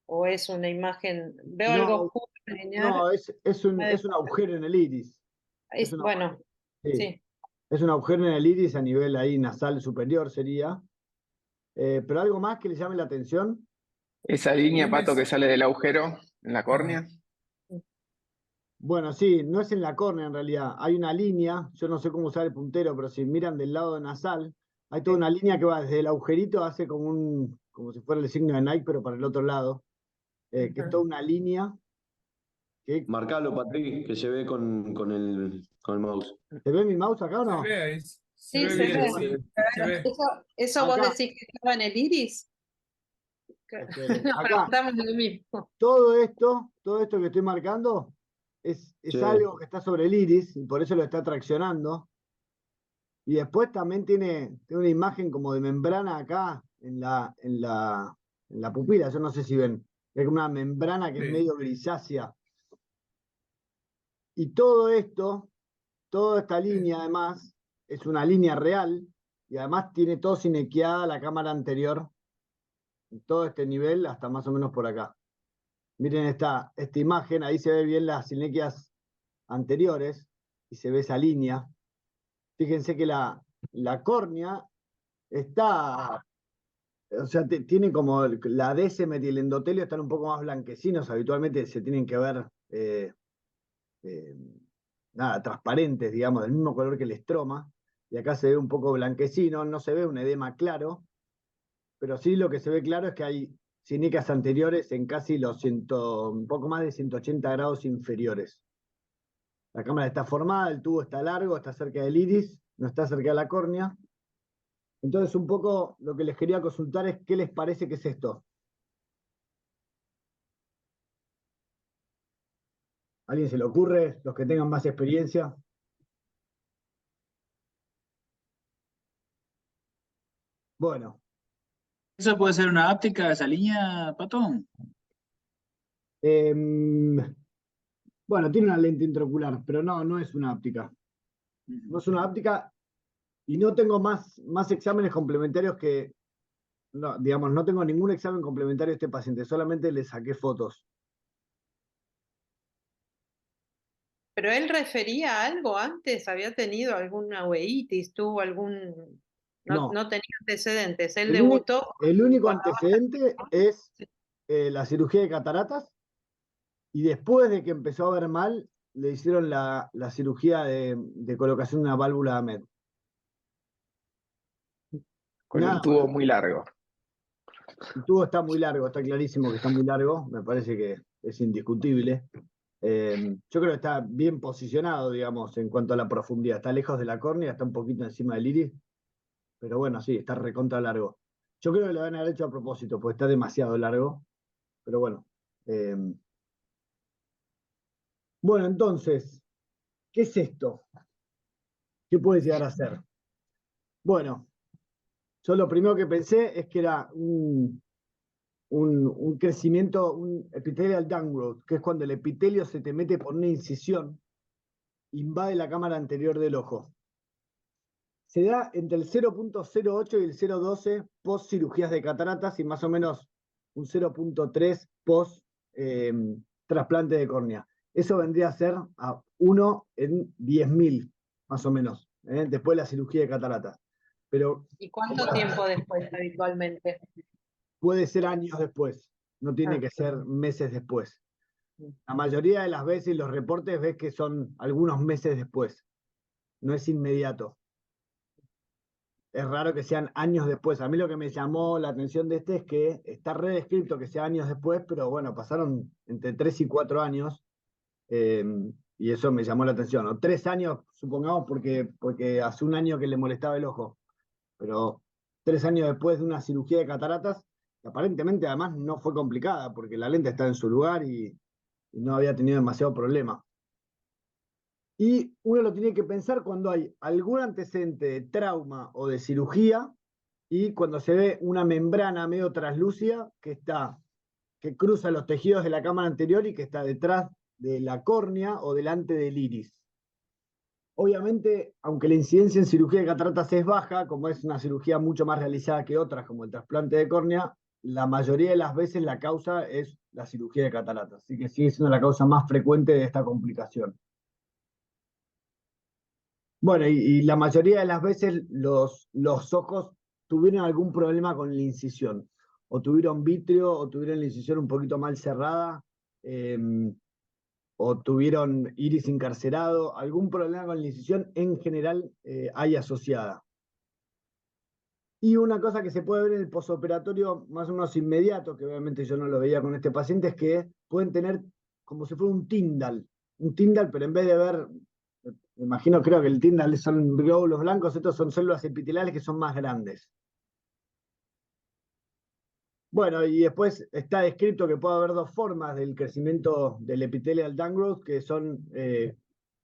¿O es una imagen? Veo algo No, oscuro lineal. no, es un agujero en el iris. Es una, Bueno, sí, sí. es un agujero en el iris a nivel ahí nasal superior sería. Pero algo más que le llame la atención. Esa línea, Pato, que tienes. sale del agujero en la Ajá. córnea. Bueno, sí, no es en la córnea en realidad. Hay una línea, yo no sé cómo usar el puntero, pero si miran del lado nasal, hay toda una línea que va desde el agujerito, hace como si fuera el signo de Nike, pero para el otro lado, que es toda una línea que, Marcalo, Patri, que se ve con el mouse. ¿se ve mi mouse acá o Se no? ve ahí, se Sí, ve se bien, ve. sí, se ve. ¿Eso vos Acá, decís que estaba en el iris? Nos acá, preguntamos lo mismo. todo esto que estoy marcando es Sí. algo que está sobre el iris y por eso lo está traccionando. Y después también tiene una imagen como de membrana acá en la pupila. Yo no sé si ven. Es como una membrana que es Sí. medio grisácea. Y todo esto, toda esta línea además, es una línea real y además tiene todo sinequeada la cámara anterior, en todo este nivel hasta más o menos por acá. Miren esta imagen, ahí se ve bien las sinequias anteriores y se ve esa línea. Fíjense que la córnea está, o sea, tiene como la décima y el endotelio están un poco más blanquecinos, habitualmente se tienen que ver eh, nada, transparentes, digamos, del mismo color que el estroma, y acá se ve un poco blanquecino, no se ve un edema claro, pero sí lo que se ve claro es que hay sinicas anteriores en casi un poco más de 180 grados inferiores. La cámara está formada, el tubo está largo, está cerca del iris, no está cerca de la córnea. Entonces, un poco lo que les quería consultar es qué les parece que es esto. ¿A alguien se le ocurre? Los que tengan más experiencia. Bueno, ¿Eso puede ser una óptica, esa línea, Pato? bueno, tiene una lente intraocular, pero no es una óptica. No es una óptica y no tengo más exámenes complementarios que, no, digamos, no tengo ningún examen complementario a este paciente, solamente le saqué fotos. ¿Pero él refería a algo antes? ¿Había tenido alguna uveitis? ¿Tuvo algún...? No. No tenía antecedentes. Él El único, debutó el único con la antecedente es la cirugía de cataratas y después de que empezó a ver mal, le hicieron la cirugía de colocación de una válvula AMED. Con Nada un tubo más. muy largo. El tubo está muy largo, está clarísimo que está muy largo, me parece que es indiscutible. Yo creo que está bien posicionado, digamos, en cuanto a la profundidad. Está lejos de la córnea, está un poquito encima del iris, pero bueno, sí, está recontra largo. Yo creo que lo van a haber hecho a propósito, porque está demasiado largo, pero bueno. Bueno, entonces, ¿qué es esto? ¿Qué puede llegar a ser? Bueno, yo lo primero que pensé es que era un crecimiento, un epithelial downgrowth, que es cuando el epitelio se te mete por una incisión, invade la cámara anterior del ojo. Se da entre el 0.08 y el 0.12 post cirugías de cataratas y más o menos un 0.3 post trasplante de córnea. Eso vendría a ser a 1 en 10.000, más o menos, después de la cirugía de cataratas. Pero ¿Y cuánto tiempo después habitualmente? puede ser años después, no tiene que ser meses después. La mayoría de las veces los reportes ves que son algunos meses después, no es inmediato. Es raro que sean años después. A mí lo que me llamó la atención de este es que está redescrito que sea años después, pero bueno, pasaron entre 3 y 4 años, y eso me llamó la atención. O 3 años, supongamos, porque hace un año que le molestaba el ojo, pero 3 años después de una cirugía de cataratas, que aparentemente además no fue complicada, porque la lente está en su lugar y no había tenido demasiado problema. Y uno lo tiene que pensar cuando hay algún antecedente de trauma o de cirugía y cuando se ve una membrana medio translúcida que cruza los tejidos de la cámara anterior y que está detrás de la córnea o delante del iris. Obviamente, aunque la incidencia en cirugía de cataratas es baja, como es una cirugía mucho más realizada que otras, como el trasplante de córnea, la mayoría de las veces la causa es la cirugía de cataratas. Así que sigue siendo la causa más frecuente de esta complicación. Bueno, y la mayoría de las veces los ojos tuvieron algún problema con la incisión. O tuvieron vitrio, o tuvieron la incisión un poquito mal cerrada, o tuvieron iris encarcerado. Algún problema con la incisión en general hay asociada. Y una cosa que se puede ver en el posoperatorio más o menos inmediato, que obviamente yo no lo veía con este paciente, es que pueden tener como si fuera un Tyndall, pero en vez de ver, me imagino, creo que el Tyndall son glóbulos blancos, estos son células epiteliales que son más grandes. Bueno, y después está descrito que puede haber dos formas del crecimiento del epithelial downgrowth, que son que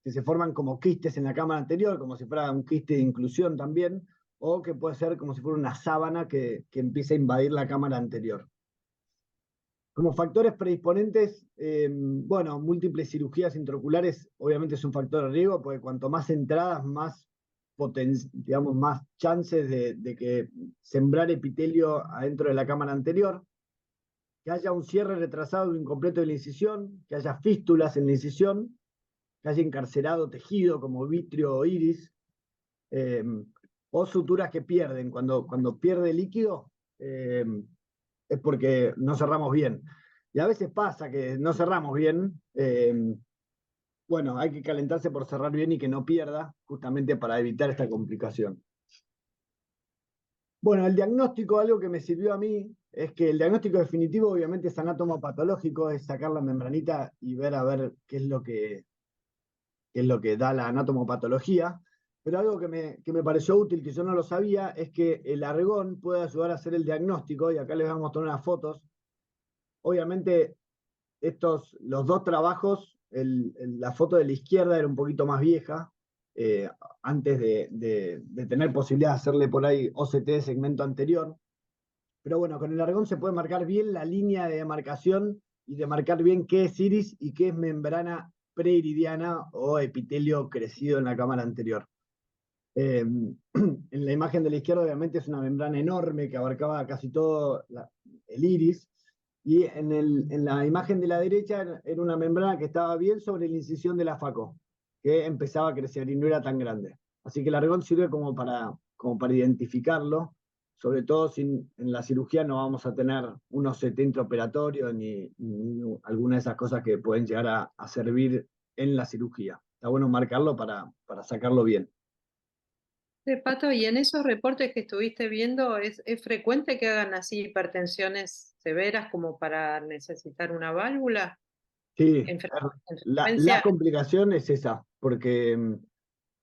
se forman como quistes en la cámara anterior, como si fuera un quiste de inclusión también, o que puede ser como si fuera una sábana que empieza a invadir la cámara anterior. Como factores predisponentes, bueno, múltiples cirugías intraoculares obviamente es un factor de riesgo, porque cuanto más entradas, más digamos, más chances de que sembrar epitelio adentro de la cámara anterior, que haya un cierre retrasado o incompleto de la incisión, que haya fístulas en la incisión, que haya encarcerado tejido como vitrio o iris, o suturas que pierden. Cuando pierde líquido, es porque no cerramos bien. Y a veces pasa que no cerramos bien, bueno, hay que calentarse por cerrar bien y que no pierda, justamente para evitar esta complicación. Bueno, el diagnóstico, algo que me sirvió a mí, es que el diagnóstico definitivo obviamente es anatomopatológico, es sacar la membranita y ver a ver qué es lo que da la anatomopatología, pero algo que me pareció útil, que yo no lo sabía, es que el argón puede ayudar a hacer el diagnóstico, y acá les voy a mostrar unas fotos. Obviamente, los dos trabajos, la foto de la izquierda era un poquito más vieja, antes de tener posibilidad de hacerle por ahí OCT de segmento anterior. Pero bueno, con el argón se puede marcar bien la línea de demarcación y demarcar bien qué es iris y qué es membrana preiridiana o epitelio crecido en la cámara anterior. En la imagen de la izquierda obviamente es una membrana enorme que abarcaba casi todo el iris, y en la imagen de la derecha era una membrana que estaba bien sobre la incisión de la FACO, que empezaba a crecer y no era tan grande. Así que el argón sirve como para identificarlo, sobre todo si en la cirugía no vamos a tener unos OCT intraoperatorios ni alguna de esas cosas que pueden llegar a servir en la cirugía. Está bueno marcarlo para sacarlo bien. Pato, y en esos reportes que estuviste viendo, ¿es frecuente que hagan así hipertensiones severas como para necesitar una válvula? Sí, ¿En la frecuencia? complicación es esa, porque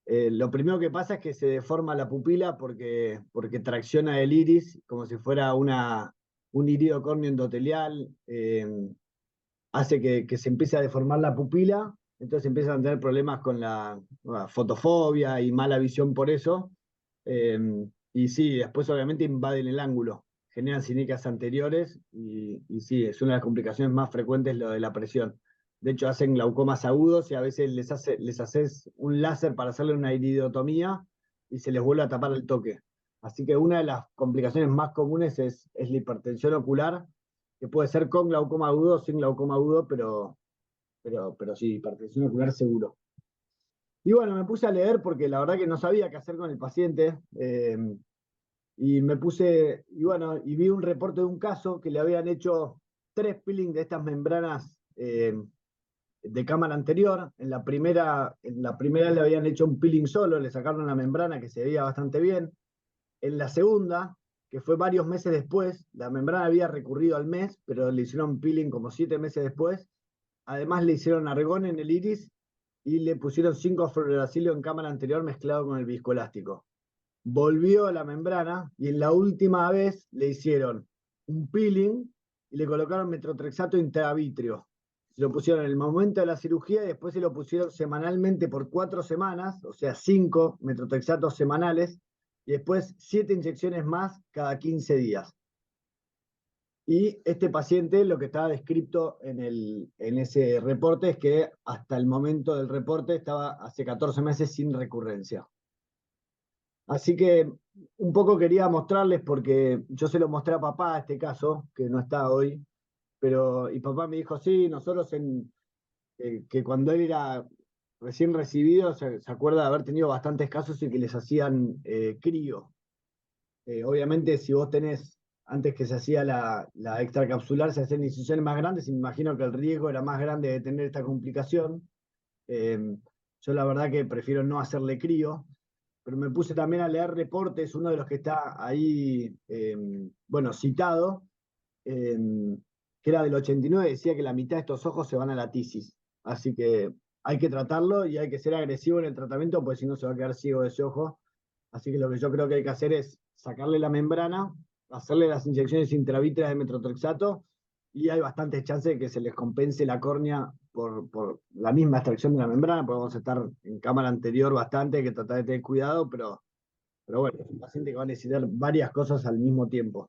lo primero que pasa es que se deforma la pupila porque tracciona el iris como si fuera un irido córneo endotelial, hace que se empiece a deformar la pupila, entonces empiezan a tener problemas con la fotofobia y mala visión por eso. Eh, y sí, después obviamente invaden el ángulo, generan sinicas anteriores y sí, es una de las complicaciones más frecuentes lo de la presión. De hecho, hacen glaucomas agudos y a veces les haces un láser para hacerle una iridotomía y se les vuelve a tapar el toque. Así que una de las complicaciones más comunes es la hipertensión ocular, que puede ser con glaucoma agudo o sin glaucoma agudo, pero sí, hipertensión ocular seguro. Y bueno, me puse a leer porque la verdad que no sabía qué hacer con el paciente. Y me puse, y bueno, y vi un reporte de un caso que le habían hecho 3 peelings de estas membranas de cámara anterior. En la primera le habían hecho un peeling solo, le sacaron una membrana que se veía bastante bien. En la segunda, que fue varios meses después, la membrana había recurrido al mes, pero le hicieron peeling como 7 meses después. Además le hicieron argón en el iris y le pusieron 5-fluoracilo en cámara anterior mezclado con el viscoelástico. Volvió a la membrana y en la última vez le hicieron un peeling y le colocaron metotrexato intravítrea. Se lo pusieron en el momento de la cirugía y después se lo pusieron semanalmente por 4 semanas, o sea, 5 metotrexatos semanales, y después 7 inyecciones más cada 15 días. Y este paciente, lo que estaba descrito en ese reporte es que hasta el momento del reporte estaba hace 14 meses sin recurrencia. Así que un poco quería mostrarles, porque yo se lo mostré a papá este caso, que no está hoy, y papá me dijo, sí, nosotros que cuando él era recién recibido, se acuerda de haber tenido bastantes casos y que les hacían crío. Obviamente, si vos tenés, antes que se hacía la extracapsular, se hacían incisiones más grandes, y me imagino que el riesgo era más grande de tener esta complicación. Yo la verdad que prefiero no hacerle crío, pero me puse también a leer reportes, uno de los que está ahí, bueno, citado, que era del 89, decía que la mitad de estos ojos se van a la tisis. Así que hay que tratarlo y hay que ser agresivo en el tratamiento, porque si no se va a quedar ciego de ese ojo. Así que lo que yo creo que hay que hacer es sacarle la membrana, hacerle las inyecciones intravítreas de metotrexato, y hay bastantes chances de que se les compense la córnea por la misma extracción de la membrana. Podemos estar en cámara anterior bastante, hay que tratar de tener cuidado, pero bueno, es un paciente que va a necesitar varias cosas al mismo tiempo.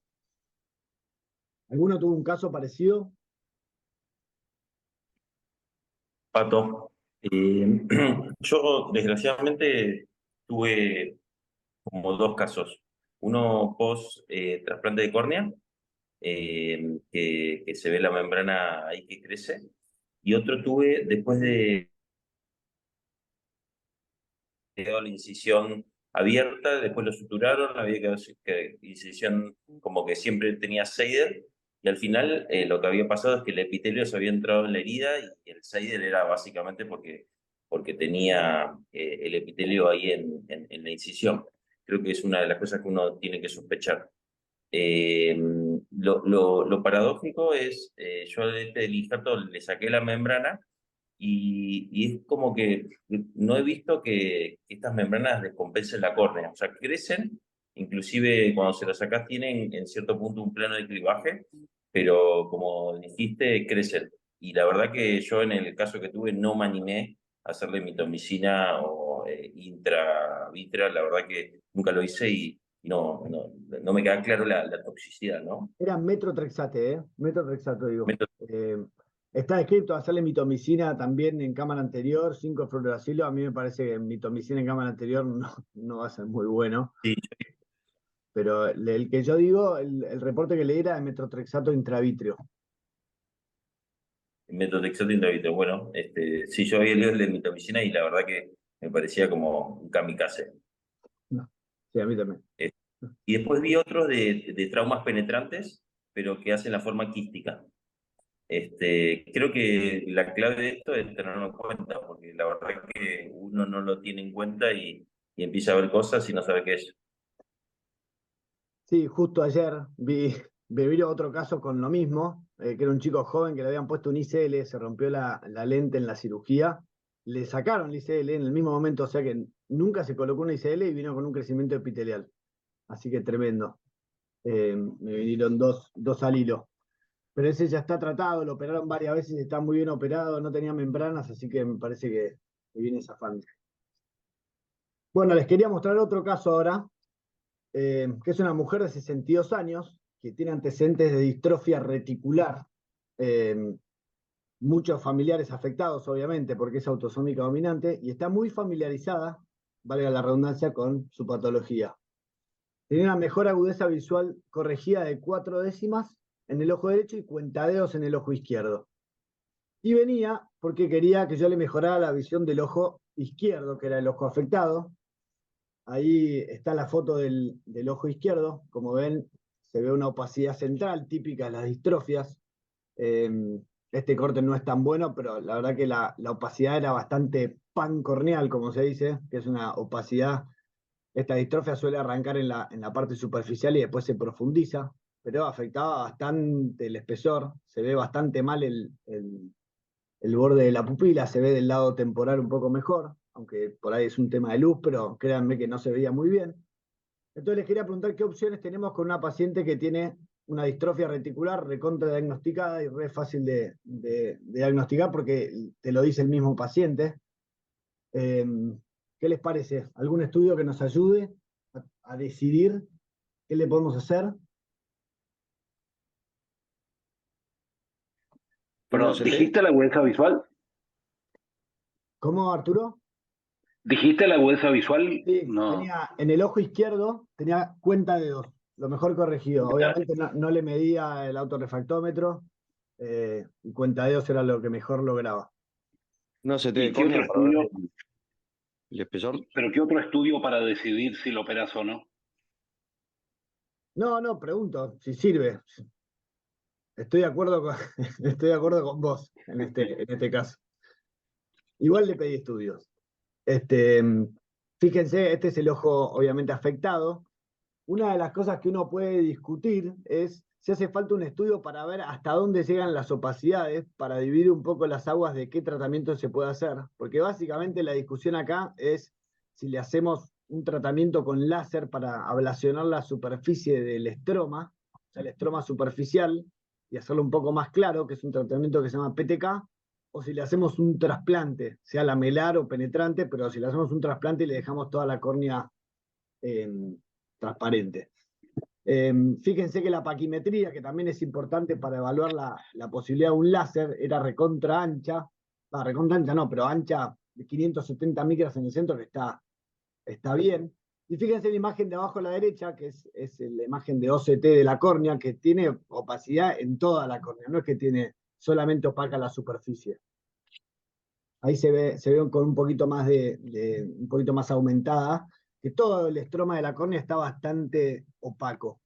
¿Alguno tuvo un caso parecido? Pato, yo desgraciadamente tuve como 2 casos. Uno post trasplante de córnea, que se ve la membrana ahí que crece, y otro tuve después de quedó la incisión abierta, después lo suturaron, había quedado incisión como que siempre tenía Seider, y al final lo que había pasado es que el epitelio se había entrado en la herida y el Seider era básicamente porque porque tenía el epitelio ahí en la incisión. Creo que es una de las cosas que uno tiene que sospechar. Lo paradójico es, yo de este injerto le saqué la membrana y es como que no he visto que estas membranas descompensen la córnea, o sea, crecen, inclusive cuando se las sacas tienen en cierto punto un plano de clivaje, pero como dijiste, crecen. Y la verdad que yo en el caso que tuve no me animé a hacerle mitomicina o intravitreal, la verdad que nunca lo hice y no me queda claro la toxicidad, ¿no? Era metotrexate, ¿eh? Metotrexato, digo. Meto- Está escrito hacerle mitomicina también en cámara anterior, 5-fluoracilo. A mí me parece que mitomicina en cámara anterior no va a ser muy bueno. Sí, Pero el que yo digo, el reporte que leí era de metotrexato intravítreo. metotrexato intravitreal. Bueno, sí, yo había leído el de mitomicina y la verdad que me parecía como un kamikaze. No. Sí, a mí también. Y después vi otros de traumas penetrantes, pero que hacen la forma quística. Creo que la clave de esto es tenerlo en cuenta, porque la verdad que uno no lo tiene en cuenta y empieza a ver cosas y no sabe qué es. Sí, justo ayer vi otro caso con lo mismo, que era un chico joven que le habían puesto un ICL, se rompió la lente en la cirugía, le sacaron el ICL en el mismo momento, o sea que nunca se colocó una ICL y vino con un crecimiento epitelial. Así que tremendo. Me vinieron dos al hilo. Pero ese ya está tratado, lo operaron varias veces, está muy bien operado, no tenía membranas, así que me parece que viene zafando. Bueno, les quería mostrar otro caso ahora, que es una mujer de 62 años que tiene antecedentes de distrofia reticular. Eh, Muchos familiares afectados, obviamente, porque es autosómica dominante, y está muy familiarizada, valga la redundancia, con su patología. Tenía una mejor agudeza visual corregida de 4 décimas en el ojo derecho y cuentadedos en el ojo izquierdo. Y venía porque quería que yo le mejorara la visión del ojo izquierdo, que era el ojo afectado. Ahí está la foto del ojo izquierdo. Como ven, se ve una opacidad central típica de las distrofias. Este corte no es tan bueno, pero la verdad que la opacidad era bastante pancorneal, como se dice, que es una opacidad. Esta distrofia suele arrancar en la parte superficial y después se profundiza, pero afectaba bastante el espesor. Se ve bastante mal el borde de la pupila, se ve del lado temporal un poco mejor, aunque por ahí es un tema de luz, pero créanme que no se veía muy bien. Entonces les quería preguntar qué opciones tenemos con una paciente que tiene una distrofia reticular recontra diagnosticada y re fácil de diagnosticar porque te lo dice el mismo paciente. ¿Qué les parece? ¿Algún estudio que nos ayude a decidir qué le podemos hacer? Pero, ¿dijiste la agudeza visual? ¿Cómo, Arturo? ¿Dijiste la agudeza visual? Sí, No. tenía en el ojo izquierdo, tenía cuenta de 2, lo mejor corregido. Obviamente no le medía el autorrefractómetro, y cuenta de 2 era lo que mejor lograba. No se te ¿Y qué otro córnea para ver estudio? el espesor. ¿Pero qué otro estudio para decidir si lo operas o no? No, pregunto si sirve. Estoy de acuerdo con, estoy de acuerdo con vos en este caso. Igual le pedí estudios. Fíjense, este es el ojo obviamente afectado. Una de las cosas que uno puede discutir es si hace falta un estudio para ver hasta dónde llegan las opacidades, para dividir un poco las aguas de qué tratamiento se puede hacer. Porque básicamente la discusión acá es si le hacemos un tratamiento con láser para ablacionar la superficie del estroma, o sea, el estroma superficial, y hacerlo un poco más claro, que es un tratamiento que se llama PTK, o si le hacemos un trasplante, sea lamelar o penetrante, pero si le hacemos un trasplante y le dejamos toda la córnea transparente. Fíjense que la paquimetría, que también es importante para evaluar la posibilidad de un láser, era recontra ancha, recontra ancha no, pero ancha de 570 micras en el centro, que está bien. Y fíjense la imagen de abajo a la derecha, que es la imagen de OCT de la córnea, que tiene opacidad en toda la córnea, no es que tiene solamente opaca la superficie. Ahí se ve con un poquito más un poquito más aumentada, que todo el estroma de la córnea está bastante opaco.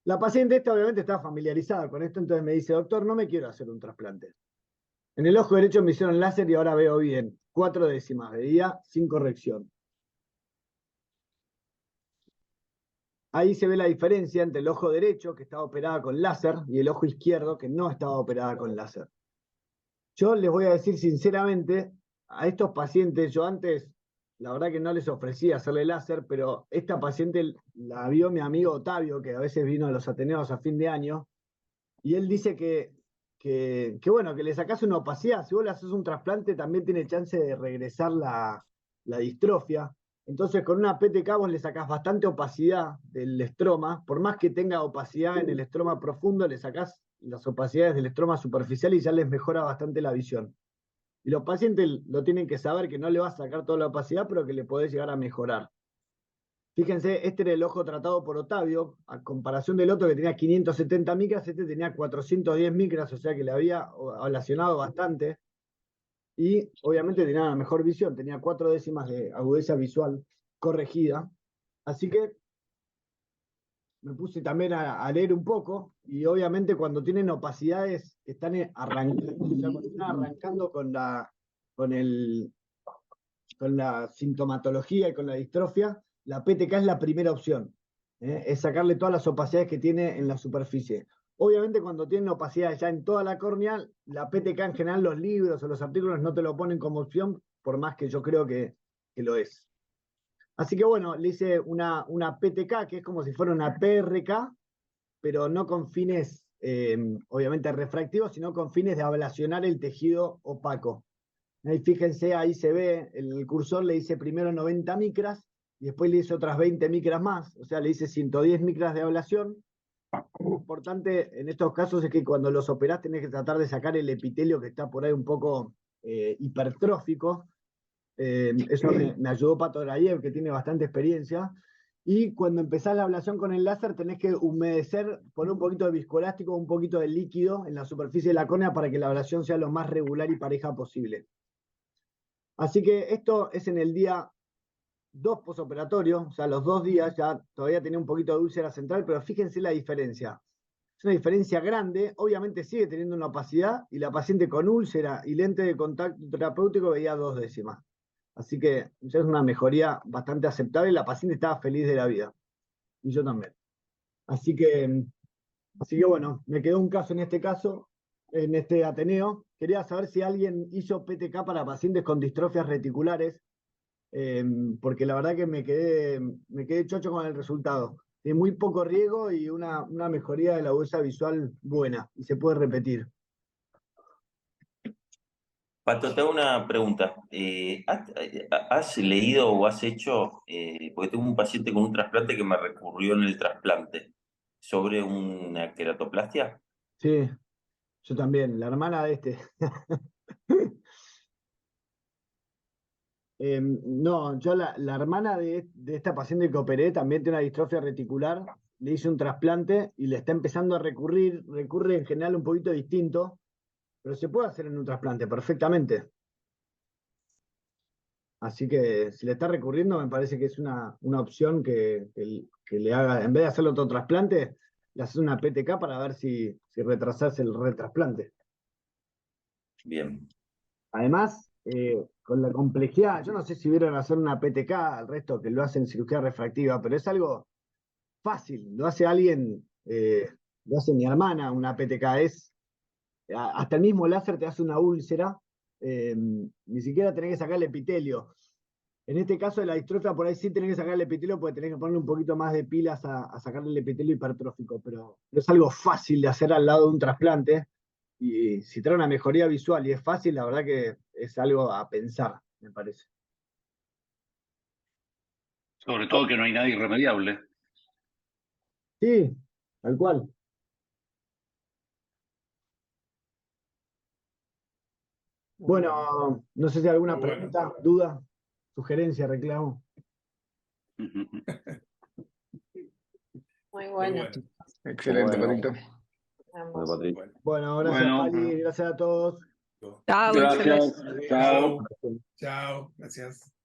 La paciente esta obviamente está familiarizada con esto, entonces me dice, doctor, no me quiero hacer un trasplante. En el ojo derecho me hicieron láser y ahora veo bien. 4 décimas, veía sin corrección. Ahí se ve la diferencia entre el ojo derecho, que estaba operada con láser, y el ojo izquierdo, que no estaba operada con láser. Yo les voy a decir sinceramente, a estos pacientes, yo antes, la verdad que no les ofrecía hacerle láser, pero esta paciente la vio mi amigo Otavio, que a veces vino a los Ateneos a fin de año, y él dice que bueno, que le sacás una opacidad. Si vos le haces un trasplante, también tiene chance de regresar la distrofia. Entonces, con una PTK vos le sacás bastante opacidad del estroma. Por más que tenga opacidad en el estroma profundo, le sacás las opacidades del estroma superficial y ya les mejora bastante la visión. Y los pacientes lo tienen que saber que no le vas a sacar toda la opacidad, pero que le podés llegar a mejorar. Fíjense, este era el ojo tratado por Otavio, a comparación del otro que tenía 570 micras, este tenía 410 micras, o sea que le había ablacionado bastante. Y obviamente tenía una mejor visión, tenía 4 décimas de agudeza visual corregida. Así que me puse también a leer un poco, y obviamente cuando tienen opacidades que están arrancando, o sea, cuando están arrancando con la sintomatología y con la distrofia, la PTK es la primera opción. Es sacarle todas las opacidades que tiene en la superficie. Obviamente cuando tienen opacidades ya en toda la córnea, la PTK en general los libros o los artículos no te lo ponen como opción, por más que yo creo que lo es. Así que bueno, le hice una PTK que es como si fuera una PRK, pero no con fines obviamente refractivos, sino con fines de ablacionar el tejido opaco. Ahí fíjense, ahí se ve, el cursor le hice primero 90 micras y después le hice otras 20 micras más, o sea, le hice 110 micras de ablación. Lo importante en estos casos es que cuando los operás tenés que tratar de sacar el epitelio que está por ahí un poco hipertrófico. Eso me ayudó Pato Grayev, que tiene bastante experiencia. Y cuando empezás la ablación con el láser tenés que humedecer, poner un poquito de viscoelástico, un poquito de líquido en la superficie de la córnea para que la ablación sea lo más regular y pareja posible. Así que esto es en el día 2 posoperatorio, o sea, los 2 días ya todavía tenía un poquito de úlcera central, pero fíjense la diferencia. Es una diferencia grande, obviamente sigue teniendo una opacidad, y la paciente con úlcera y lente de contacto terapéutico veía 2 décimas. Así que ya es una mejoría bastante aceptable, y la paciente estaba feliz de la vida. Y yo también. Así que bueno, me quedó un caso en este Ateneo. Quería saber si alguien hizo PTK para pacientes con distrofias reticulares, porque la verdad que me quedé chocho con el resultado. Tiene muy poco riesgo y una mejoría de la agudeza visual buena, y se puede repetir. Pato, te hago una pregunta. ¿Has leído o has hecho, porque tengo un paciente con un trasplante que me recurrió en el trasplante, sobre una queratoplastia? Sí, yo también, la hermana de este. No, yo la hermana de esta paciente que operé también tiene una distrofia reticular, le hice un trasplante y le está empezando a recurre en general un poquito distinto, pero se puede hacer en un trasplante perfectamente. Así que si le está recurriendo, me parece que es una opción que le haga, en vez de hacerle otro trasplante, le haces una PTK para ver si retrasás el retrasplante. Bien. Además, con la complejidad, yo no sé si vieron hacer una PTK al resto que lo hacen en cirugía refractiva, pero es algo fácil, lo hace alguien, lo hace mi hermana, una PTK, hasta el mismo láser te hace una úlcera, ni siquiera tenés que sacar el epitelio. En este caso de la distrofia, por ahí sí tenés que sacar el epitelio, porque tenés que ponerle un poquito más de pilas a sacarle el epitelio hipertrófico, pero es algo fácil de hacer al lado de un trasplante, y si trae una mejoría visual y es fácil, la verdad que es algo a pensar, me parece. Sobre todo que no hay nada irremediable. Sí, tal cual. Bueno, no sé si hay alguna Muy bueno. pregunta, duda, sugerencia, reclamo. Muy Muy bueno. bueno. Excelente, Bueno. Patito. Bueno, Patrick. Bueno. Bueno, gracias, Bueno. Pali, gracias a todos. Chao, Gracias. excelente. Chao. Chao. Gracias.